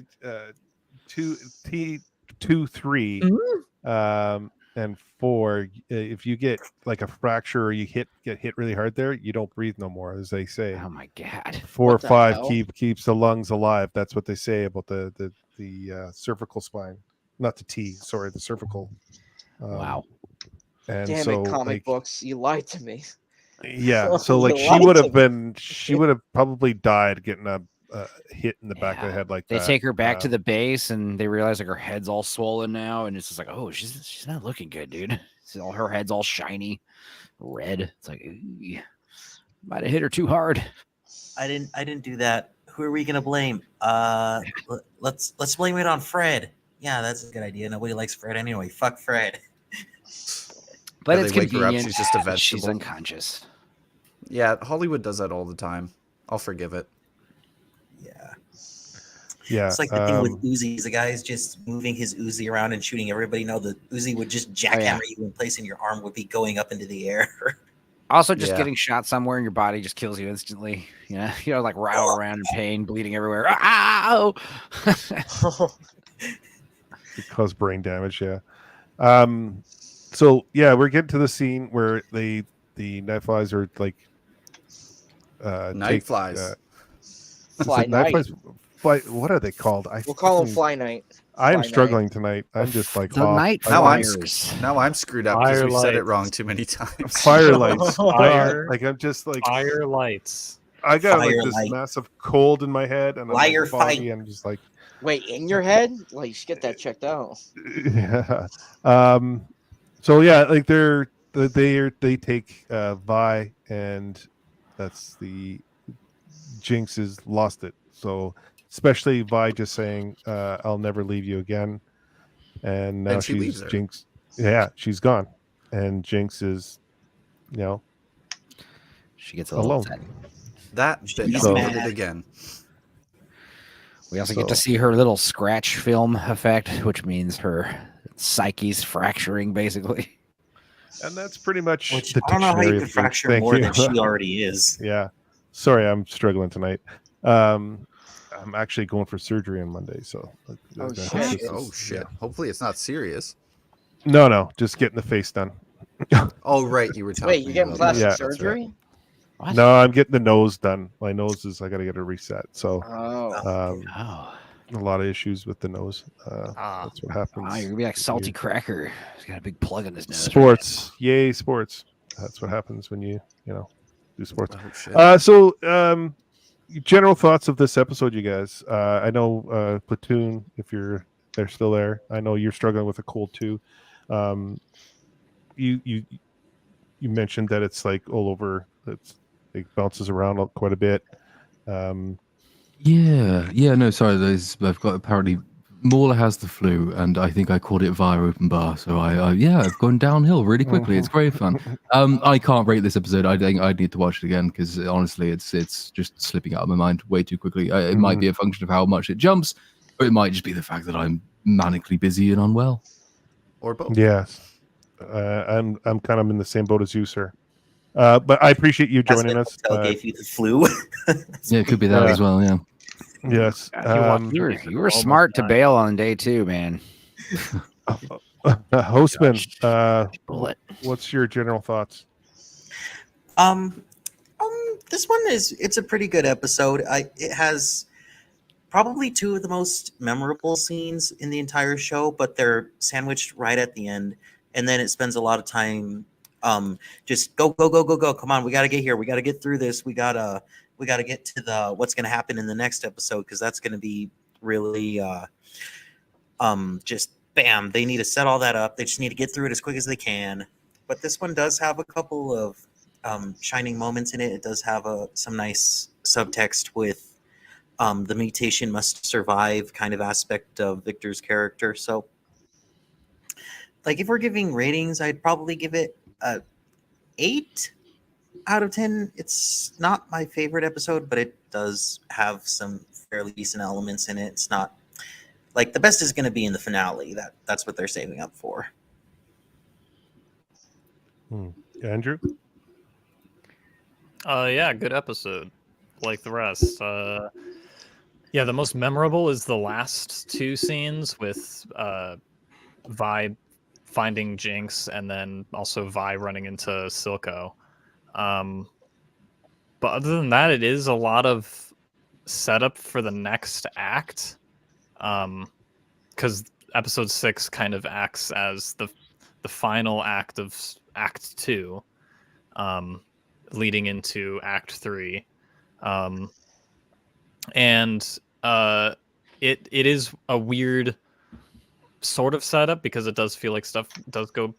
T2-3, and 4. If you get like a fracture or you get hit really hard there, you don't breathe no more, as they say. Oh my god. 4 or What the 5 hell? keeps the lungs alive. That's what they say about the cervical spine, not the T. Sorry, the cervical. Wow. And Damn so it, comic like, books, you lied to me. yeah, so like You she would lied have to been, she would have probably died getting a hit in the back of the Yeah. head like They that. take her back to the base and they realize like her head's all swollen now, and it's just like, oh, she's not looking good, dude. All her head's all shiny, red. It's like, ooh, might have hit her too hard. I didn't do that. Who are we gonna blame? Let's blame it on Fred. Yeah, that's a good idea. Nobody likes Fred anyway. Fuck Fred. But Yeah, it's they wake her up, convenient. she's just a She's vegetable. unconscious. Yeah, Hollywood does that all the time. I'll forgive it. Yeah. Yeah, It's like the thing with Uzis. The guy's just moving his Uzi around and shooting everybody. No, the Uzi would just jackhammer you in place and your arm would be going up into the air. Also, just Yeah. getting shot somewhere in your body just kills you instantly. Like rattle around in pain, bleeding everywhere. Ow! it caused brain damage. Yeah. So yeah, we're getting to the scene where the night flies are like Night flies. is Fly it night night. flies? what are they called? We'll call them Fly Night. I'm Fly struggling tonight. I'm just like the off. night Now flyers. I'm screwed up because we said it Firelights. wrong too many times. Firelights. Fire. Like I'm just like Fire lights. I got like this Firelight. massive cold in my head, and I'm Liar like foggy. fight. I'm just like, Wait, in your head? Like, you should get that checked out. yeah. So yeah, like they take Vi, and that's the Jinx has lost it. So especially Vi just saying, "I'll never leave you again," and now And she leaves she's her. Jinx. Yeah, she's gone, and Jinx is, She gets a little alone. upset. That bit She's uploaded mad. again. We also get to So- see her little scratch film effect, which means her psyche's fracturing, basically. And that's pretty much Which the I don't know how you dictionary could of Jinx. fracture Thank more you. than she already is. Yeah. Sorry, I'm struggling tonight. I'm actually going for surgery on Monday, so Oh, that's shit. just- Oh shit! yeah. Hopefully it's not serious. No, just getting the face done. Oh right, you were talking. Wait, you getting about plastic Yeah. that. That's right. surgery? What? No, I'm getting the nose done. My nose is I got to get a reset. So Oh. Oh. a lot of issues with the nose. Ah. That's what happens. Oh, you're gonna be like Salty you- Cracker. He's got a big plug in his nose. Sports, yay, sports. That's what happens when you do sports. Oh shit! So general thoughts of this episode, you guys. I know Platoon, if they're still there. I know you're struggling with a cold too. You mentioned that it's like all over. It bounces around quite a bit. Yeah. No, sorry. I've got apparently Mauler has the flu, and I think I caught it via open bar. So I've gone downhill really quickly. It's great fun. I can't rate this episode. I think I'd need to watch it again because honestly, it's just slipping out of my mind way too quickly. It might be a function of how much it jumps, or it might just be the fact that I'm manically busy and unwell. Or both. Yes, I'm kind of in the same boat as you, sir. But I appreciate you That's joining what us. Hotel gave you the flu. Yeah, it could be that as well. Yeah. Yes. You were smart to bail on day 2, man. Hostman, Bullet. what's your general thoughts? This one it's a pretty good episode. It has probably 2 of the most memorable scenes in the entire show, but they're sandwiched right at the end, and then it spends a lot of time just go. Come on, we got to get here. We got to get through this. We gotta get to the what's going to happen in the next episode, because that's going to be really just bam. They need to set all that up. They just need to get through it as quick as they can. But this one does have a couple of shining moments in it. It does have some nice subtext with the mutation must survive kind of aspect of Victor's character. So, like, if we're giving ratings, I'd probably give it a 8 out of 10. It's not my favorite episode, but it does have some fairly decent elements in it. It's not like the best is going to be in the finale. That's what they're saving up for. Andrew? Yeah, good episode. Like the rest. Yeah, the most memorable is the last 2 scenes with Vi finding Jinx, and then also Vi running into Silco. But other than that, it is a lot of setup for the next act. Because episode 6 kind of acts as the final act of Act 2, leading into Act 3. And it is a weird sort of setup because it does feel like stuff does go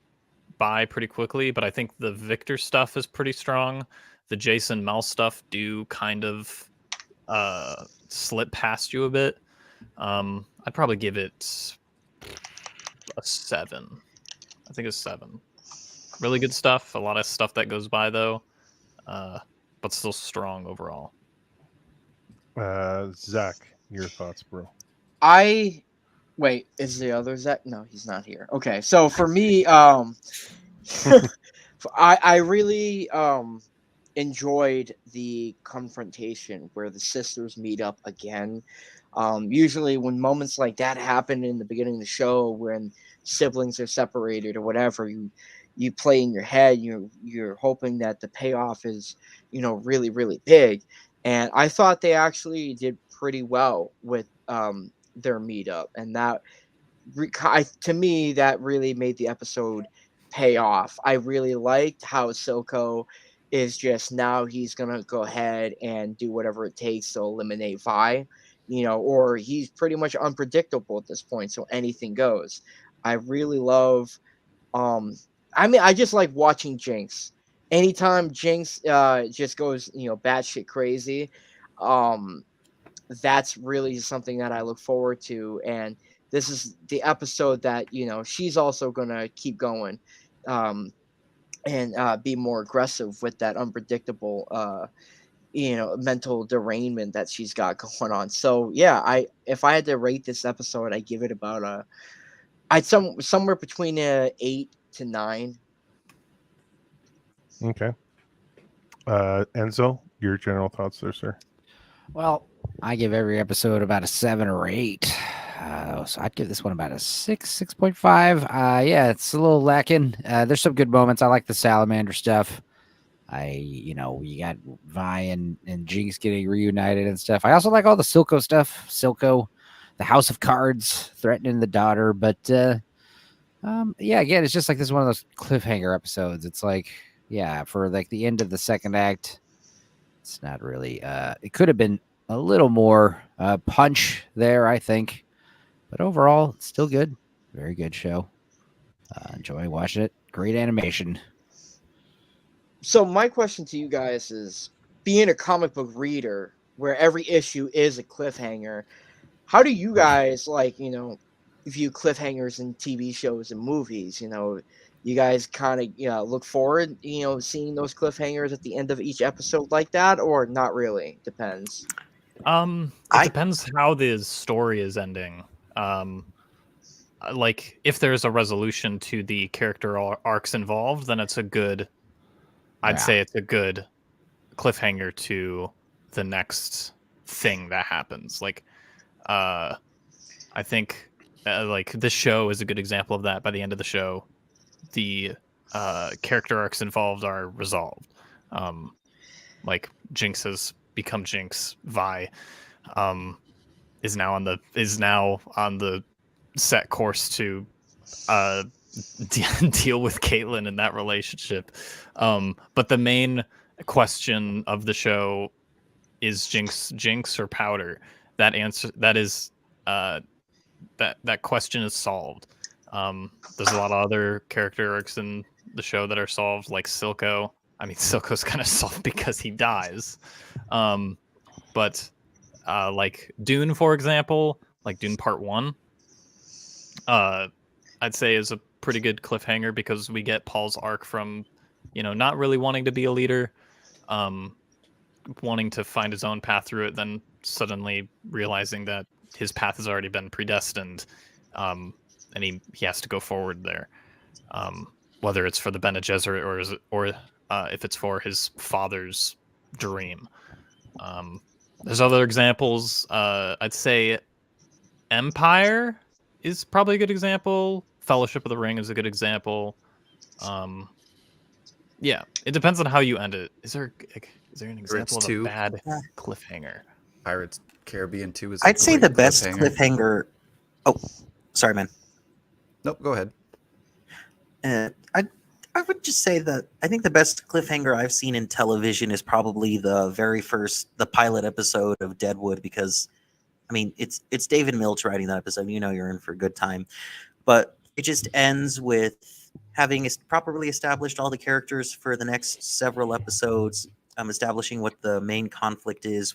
by pretty quickly, but I think the Victor stuff is pretty strong. The Jason Mel stuff do kind of slip past you a bit. I'd probably give it a 7. I think it's 7. Really good stuff. A lot of stuff that goes by though, but still strong overall. Zach, your thoughts, bro? Wait, is the other Zach? No, he's not here. Okay, so for me, I really enjoyed the confrontation where the sisters meet up again. Usually when moments like that happen in the beginning of the show, when siblings are separated or whatever, you play in your head, you're hoping that the payoff is, really, really big. And I thought they actually did pretty well with their meetup, and that to me that really made the episode pay off. I really liked how Silco is just now he's gonna go ahead and do whatever it takes to eliminate Vi, or he's pretty much unpredictable at this point, so anything goes. I really love I just like watching Jinx. Anytime Jinx just goes, batshit crazy, that's really something that I look forward to. And this is the episode that, she's also gonna keep going. And be more aggressive with that unpredictable mental derangement that she's got going on. So yeah, if I had to rate this episode, I give it about somewhere between 8 to 9. Okay. Enzo, your general thoughts there, sir? Well, I give every episode about a 7 or 8. So I'd give this one about a 6.5. Yeah, it's a little lacking. There's some good moments. I like the salamander stuff. You got Vi and Jinx getting reunited and stuff. I also like all the Silco stuff. Silco, the House of Cards threatening the daughter. But yeah, again, it's just like this is one of those cliffhanger episodes. It's like, yeah, for like the end of the second act, it's not really. It could have been a little more punch there, I think. But overall, it's still good. Very good show. Enjoy watching it. Great animation. So my question to you guys is, being a comic book reader where every issue is a cliffhanger, how do you guys view cliffhangers in TV shows and movies? You guys kind of look forward, seeing those cliffhangers at the end of each episode like that, or not really? Depends. It depends how the story is ending. Like if there's a resolution to the character arcs involved, then it's a good. I'd say it's a good cliffhanger to the next thing that happens. Like, I think like this show is a good example of that. By the end of the show, the character arcs involved are resolved. Like Jinx has become Jinx. Vi is now on the set course to deal with Caitlyn in that relationship. But the main question of the show is Jinx or Powder. That question is solved. There's a lot of other character arcs in the show that are solved, like Silco. I mean, Silco's kind of solved because he dies. But like Dune, for example, like Dune Part 1, I'd say is a pretty good cliffhanger because we get Paul's arc from, not really wanting to be a leader, wanting to find his own path through it, then suddenly realizing that his path has already been predestined, and he has to go forward there, whether it's for the Bene Gesserit or if it's for his father's dream. There's other examples. I'd say Empire is probably a good example. Fellowship of the Ring is a good example. Yeah, it depends on how you end it. Is there an example of a bad cliffhanger? Pirates Caribbean 2 is. I'd say the best cliffhanger. Oh, sorry, man. Nope, go ahead. I would just say that I think the best cliffhanger I've seen in television is probably the pilot episode of Deadwood, because I mean it's David Milch writing that episode. You're in for a good time, but it just ends with having properly established all the characters for the next several episodes, establishing what the main conflict is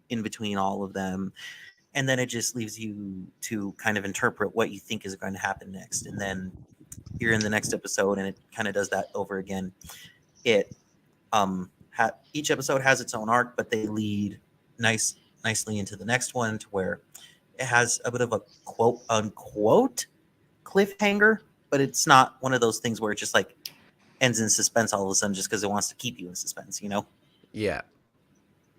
in between all of them, and then it just leaves you to kind of interpret what you think is going to happen next, and then you're in the next episode, and it kind of does that over again. It each episode has its own arc, but they lead nicely into the next one, to where it has a bit of a quote unquote cliffhanger, but it's not one of those things where it just like ends in suspense all of a sudden just because it wants to keep you in suspense, Yeah.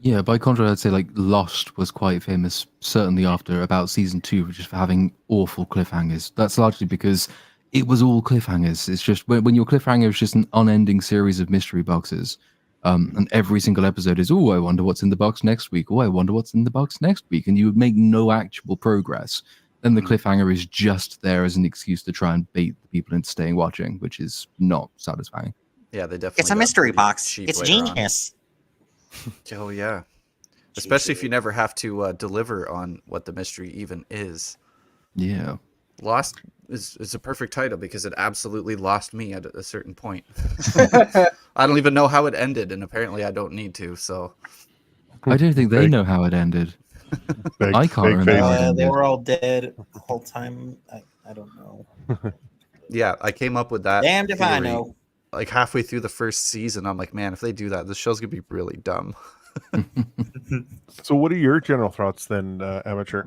Yeah, by contrast, I'd say like Lost was quite famous, certainly after about season 2, just for having awful cliffhangers. That's largely because it was all cliffhangers. It's just when your cliffhanger is just an unending series of mystery boxes, And every single episode is, oh, I wonder what's in the box next week. Oh, I wonder what's in the box next week. And you would make no actual progress. Then the cliffhanger is just there as an excuse to try and bait the people into staying watching, which is not satisfying. Yeah, they definitely. It's a got mystery pretty box. cheap It's later on. genius. Oh yeah, especially if you never have to deliver on what the mystery even is. Yeah. Lost is a perfect title because it absolutely lost me at a certain point. I don't even know how it ended, and apparently I don't need to. So I don't think they know how it ended. I can't remember how it They ended. were all dead the whole time. I don't know. yeah, I came up with that. Damned if I theory, know. Like halfway through the first season, I'm like, man, if they do that, this show's gonna be really dumb. So, what are your general thoughts then, Amateur?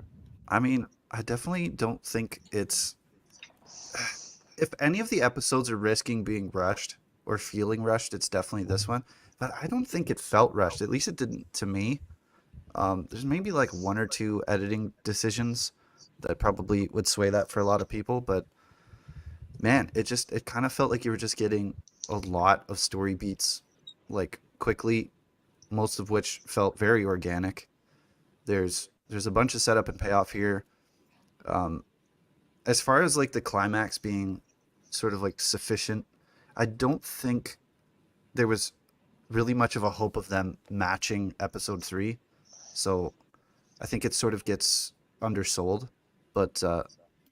I mean, I definitely don't think it's. If any of the episodes are risking being rushed or feeling rushed, it's definitely this one. But I don't think it felt rushed. At least it didn't to me. There's maybe like one or two editing decisions that probably would sway that for a lot of people. But man, it kind of felt like you were just getting a lot of story beats, like quickly, most of which felt very organic. There's a bunch of setup and payoff here. As far as like the climax being sort of like sufficient, I don't think there was really much of a hope of them matching episode 3. So I think it sort of gets undersold, but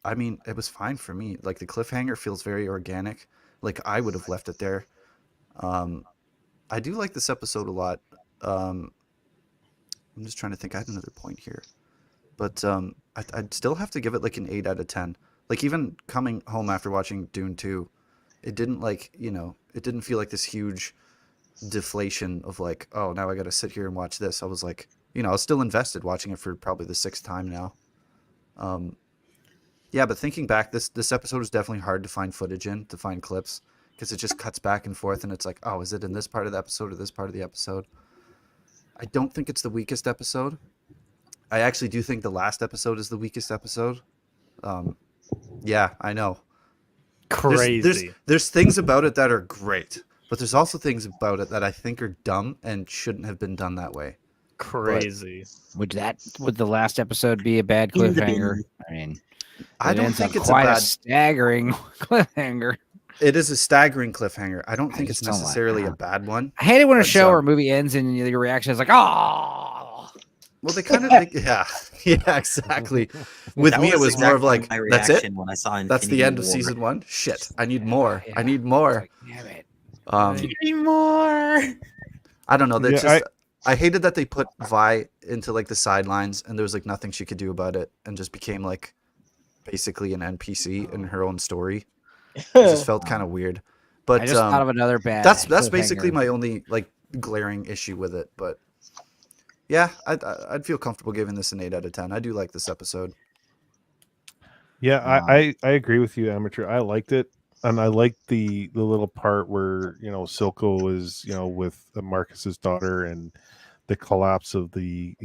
I mean, it was fine for me. Like the cliffhanger feels very organic. Like I would have left it there. I do like this episode a lot. I'm just trying to think. I had another point here, but I'd still have to give it like an 8 out of 10. Like even coming home after watching Dune 2, it didn't like, it didn't feel like this huge deflation of like, oh, now I got to sit here and watch this. I was like, I was still invested watching it for probably the 6th time now. Yeah, but thinking back, this episode was definitely hard to find footage to find clips, because it just cuts back and forth and it's like, oh, is it in this part of the episode or this part of the episode? I don't think it's the weakest episode. I actually do think the last episode is the weakest episode. Yeah, I know. Crazy. There's things about it that are great, but there's also things about it that I think are dumb and shouldn't have been done that way. Crazy. Would the last episode be a bad In the cliffhanger? bin. I mean, I it don't ends think on it's quite a a bad. staggering cliffhanger. It is a staggering cliffhanger. I don't think it's just don't like necessarily a that. bad one. I hate it when a But, show or a movie ends and your reaction is like, oh. Well, they kind of, yeah, exactly. With That me, it was more of exactly like, my that's it. reaction when I saw That's the Infinity end of War. season 1. Shit, I need more. Yeah. I need more. It's like, damn it. More. I don't know. Yeah, Just I hated that they put Vi into like the sidelines and there was like nothing she could do about it and just became like basically an NPC in her own story. It just felt kind of weird. But I just thought of another bad. that's basically cliffhanger. my only like glaring issue with it. But yeah, I'd feel comfortable giving this an 8 out of 10. I do like this episode. Yeah, I agree with you, Amateur. I liked it, and I liked the little part where Silco is with Marcus's daughter and the collapse of the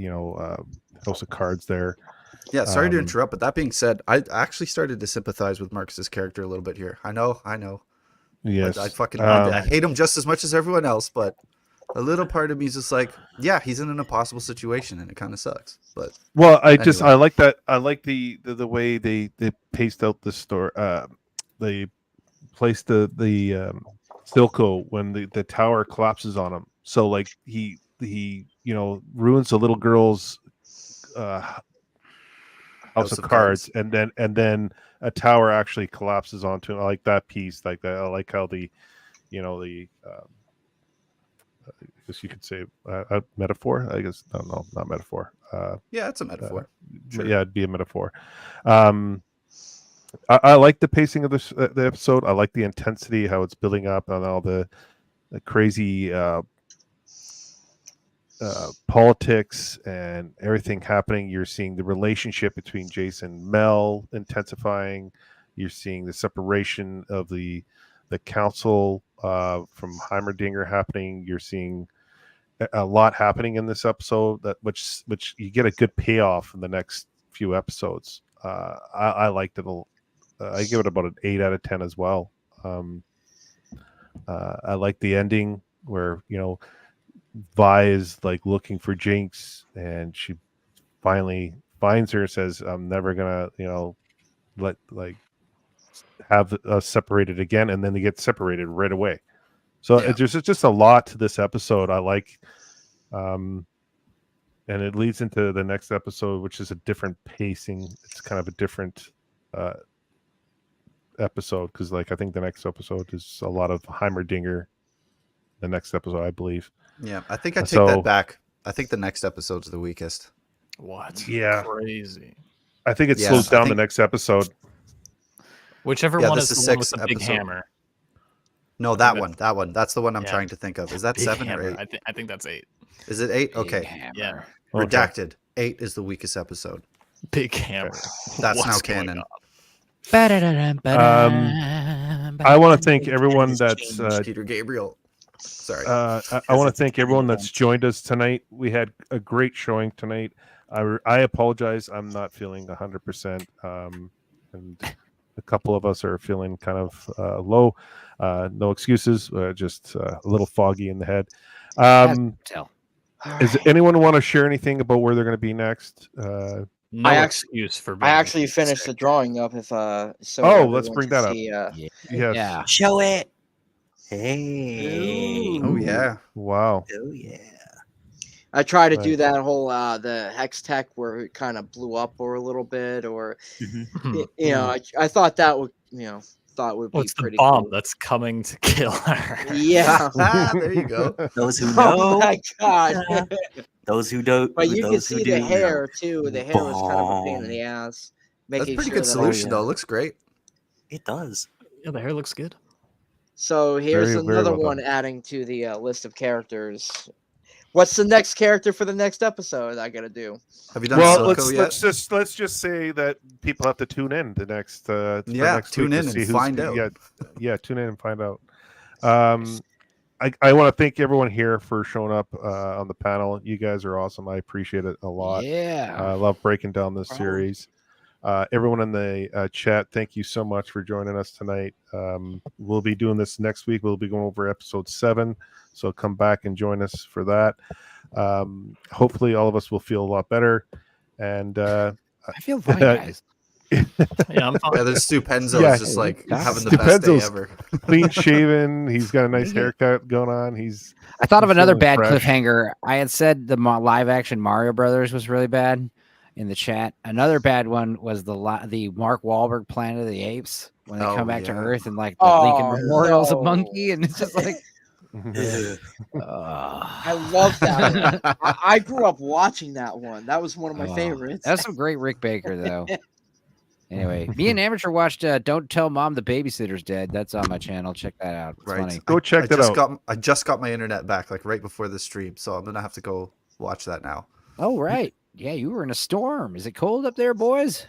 House of Cards there. Yeah, sorry to interrupt, but that being said, I actually started to sympathize with Marcus's character a little bit here. I know. Yes, I hate him just as much as everyone else, but a little part of me is just like, yeah, he's in an impossible situation and it kind of sucks. But well, I anyway. like that. I like the way they paced out the story. They placed the Silco when the tower collapses on him. So like he ruins the little girl's House of Cards, and then a tower actually collapses onto him. I like that piece. Like that. I like how the I guess you could say a metaphor. I guess no, not metaphor. yeah, it's a metaphor. Sure. Yeah, it'd be a metaphor. I like the pacing of the episode. I like the intensity, how it's building up, and all the crazy politics and everything happening. You're seeing the relationship between Jason and Mel intensifying. You're seeing the separation of the council from Heimerdinger happening. You're seeing a lot happening in this episode which you get a good payoff in the next few episodes. I liked it. I give it about an 8 out of 10 as well. I like the ending where Vi is like looking for Jinx, and she finally finds her. Says, "I'm never gonna, let have us separated again," and then they get separated right away. So there's just a lot to this episode. I like, and it leads into the next episode, which is a different pacing. It's kind of a different episode because, like, I think the next episode is a lot of Heimerdinger. The next episode, I believe. Yeah, I think I take that back. I think the next episode's the weakest. What? Yeah. Crazy. I think it slows down the next episode. Whichever one is the one with the big hammer. No, that one. That one. That's the one I'm trying to think of. Is that big 7 hammer. or 8? I think that's 8. Is it 8? Big Okay. hammer. Yeah. Redacted. 8 is the weakest episode. Big hammer. That's What's now going canon. on? I want to thank everyone that's Peter Gabriel. Sorry. I want to thank everyone that's joined us tonight. We had a great showing tonight. I apologize. I'm not feeling 100%, and a couple of us are feeling kind of low. No excuses. Just a little foggy in the head. Is anyone want to share anything about where they're going to be next? No excuse for. I actually finished the drawing up. If so. Let's bring that up. Yes. Yeah. Show it. Hey. Oh yeah. Wow. Oh yeah. I tried to do that whole the hex tech where it kind of blew up or a little bit, or I thought that would would be What's the pretty bomb cool. that's coming to kill her? Yeah. There you go. Those who know. Oh my god. Those who don't. But you can those who see do the know. hair too. The hair was kind of a pain in the ass. That's a Making pretty sure good that solution though. It looks great. It does. Yeah, the hair looks good. So here's Very, very another well one done. adding to the list of characters. What's the next character for the next episode I gotta do? Have you done Well, Silco yet? let's just say that people have to tune in the next. Next tune week in to see and who's- find out. Yeah, tune in and find out. I want to thank everyone here for showing up on the panel. You guys are awesome. I appreciate it a lot. Yeah. I love breaking down this series. Everyone in the chat, thank you so much for joining us tonight. We'll be doing this next week. We'll be going over episode 7, so come back and join us for that. Hopefully, all of us will feel a lot better. And I feel fine, guys. Yeah, I'm fine. Yeah, there's Stu Penzo Yeah. is just like having the Stu best day Penzo's ever. clean shaven. He's got a nice haircut going on. I thought of I'm another feeling bad fresh. cliffhanger. I had said the live action Mario Brothers was really bad in the chat. Another bad one was the Mark Wahlberg Planet of the Apes when they come back to Earth and like the Lincoln Memorial's a monkey, and it's just like. I love that one. I grew up watching that one. That was one of my favorites. That's some great Rick Baker, though. Anyway, me and Amateur watched Don't Tell Mom the Babysitter's Dead. That's on my channel. Check that out. It's funny. Go check that out. I just got my internet back like right before the stream, so I'm gonna have to go watch that now. Oh, right. Yeah, you were in a storm. Is it cold up there, boys?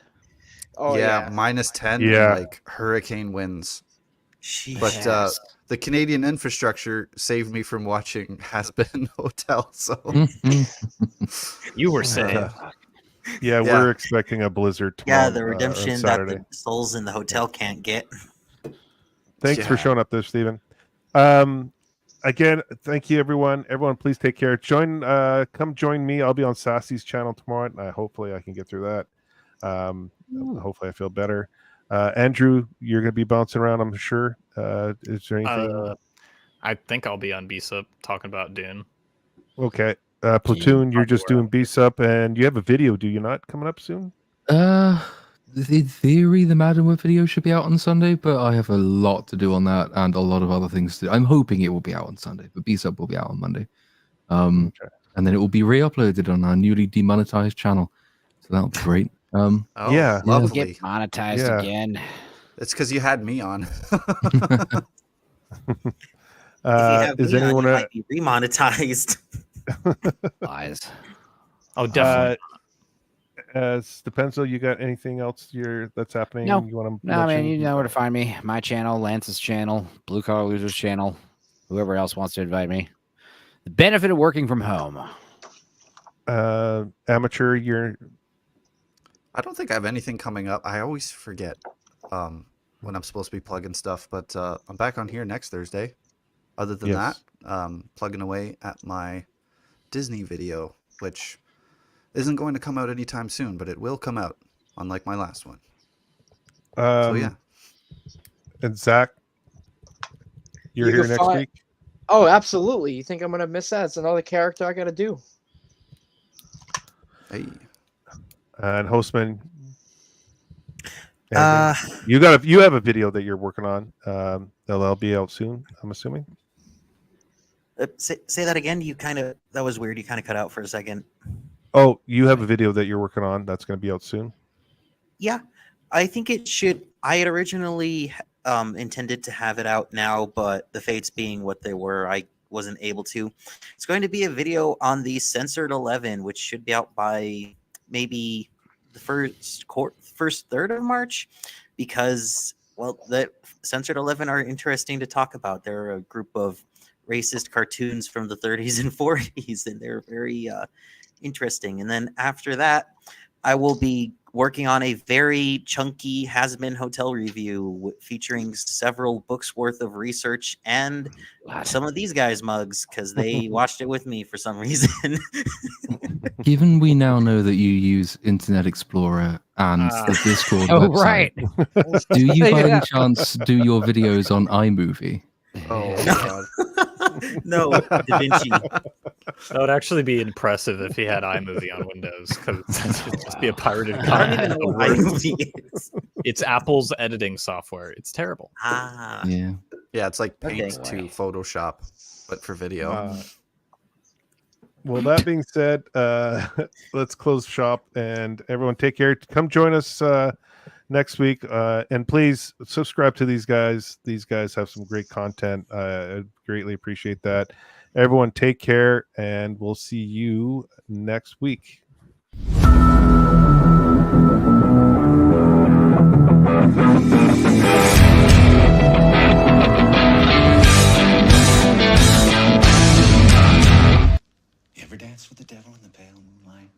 Oh, yeah. -10 Yeah. and like hurricane winds. Jeez. But the Canadian infrastructure saved me from watching Has Been Hotel. So You were saying. Yeah, we're expecting a blizzard tomorrow. Yeah, the redemption that Saturday. the souls in the hotel can't get. Thanks for showing up there, Stephen. Again, thank you, everyone. Everyone, please take care. Come join me. I'll be on Sassy's channel tomorrow, and hopefully I can get through that. Hopefully I feel better. Andrew, you're going to be bouncing around, I'm sure. Is there anything? I think I'll be on BSUP talking about Dune. Okay. Platoon, you're just doing B-Sup, and you have a video, do you not, coming up soon? In theory, the Madden Whip video should be out on Sunday, but I have a lot to do on that and a lot of other things to do. I'm hoping it will be out on Sunday, but B-Sub will be out on Monday. And then it will be re-uploaded on our newly demonetized channel. So that'll be great. Yeah. Lovely. Get monetized again. It's because you had me on. Is anyone you might be remonetized? Lies. Oh, definitely. Stepenzo, you got anything else that's happening? No. You want to No, man, you know where to find me. My channel, Lance's channel, Blue Collar Losers channel, whoever else wants to invite me. The benefit of working from home. Amateur, I don't think I have anything coming up. I always forget when I'm supposed to be plugging stuff, but I'm back on here next Thursday. Other than that, plugging away at my Disney video, which isn't going to come out anytime soon, but it will come out, unlike my last one. So yeah. And Zach, you're here next week? Oh, absolutely. You think I'm gonna miss that? It's another character I gotta do. Hey. And Hostman, you have a video that you're working on. That'll be out soon, I'm assuming. Say that again. That was weird. You kind of cut out for a second. Oh, you have a video that you're working on that's going to be out soon? Yeah, I think it should. I had originally intended to have it out now, but the fates being what they were, I wasn't able to. It's going to be a video on the Censored 11, which should be out by maybe the first third of March, because, well, the Censored 11 are interesting to talk about. They're a group of racist cartoons from the 30s and 40s, and they're very interesting. And then after that, I will be working on a very chunky Has-Been Hotel review featuring several books worth of research and some of these guys' mugs, because they watched it with me for some reason. Given we now know that you use Internet Explorer and the Discord website, do you by any chance do your videos on iMovie? Oh my god. No, Da Vinci. That would actually be impressive if he had iMovie on Windows, because it would just be a pirated copy. I don't even know what iMovie is. It's Apple's editing software. It's terrible. Yeah. Yeah, it's like Paint to Photoshop, but for video. Well, that being said, let's close shop, and everyone take care. Come join us next week, and please subscribe to these guys. These guys have some great content. I greatly appreciate that. Everyone take care, and we'll see you next week. You ever dance with the devil in the pale moonlight?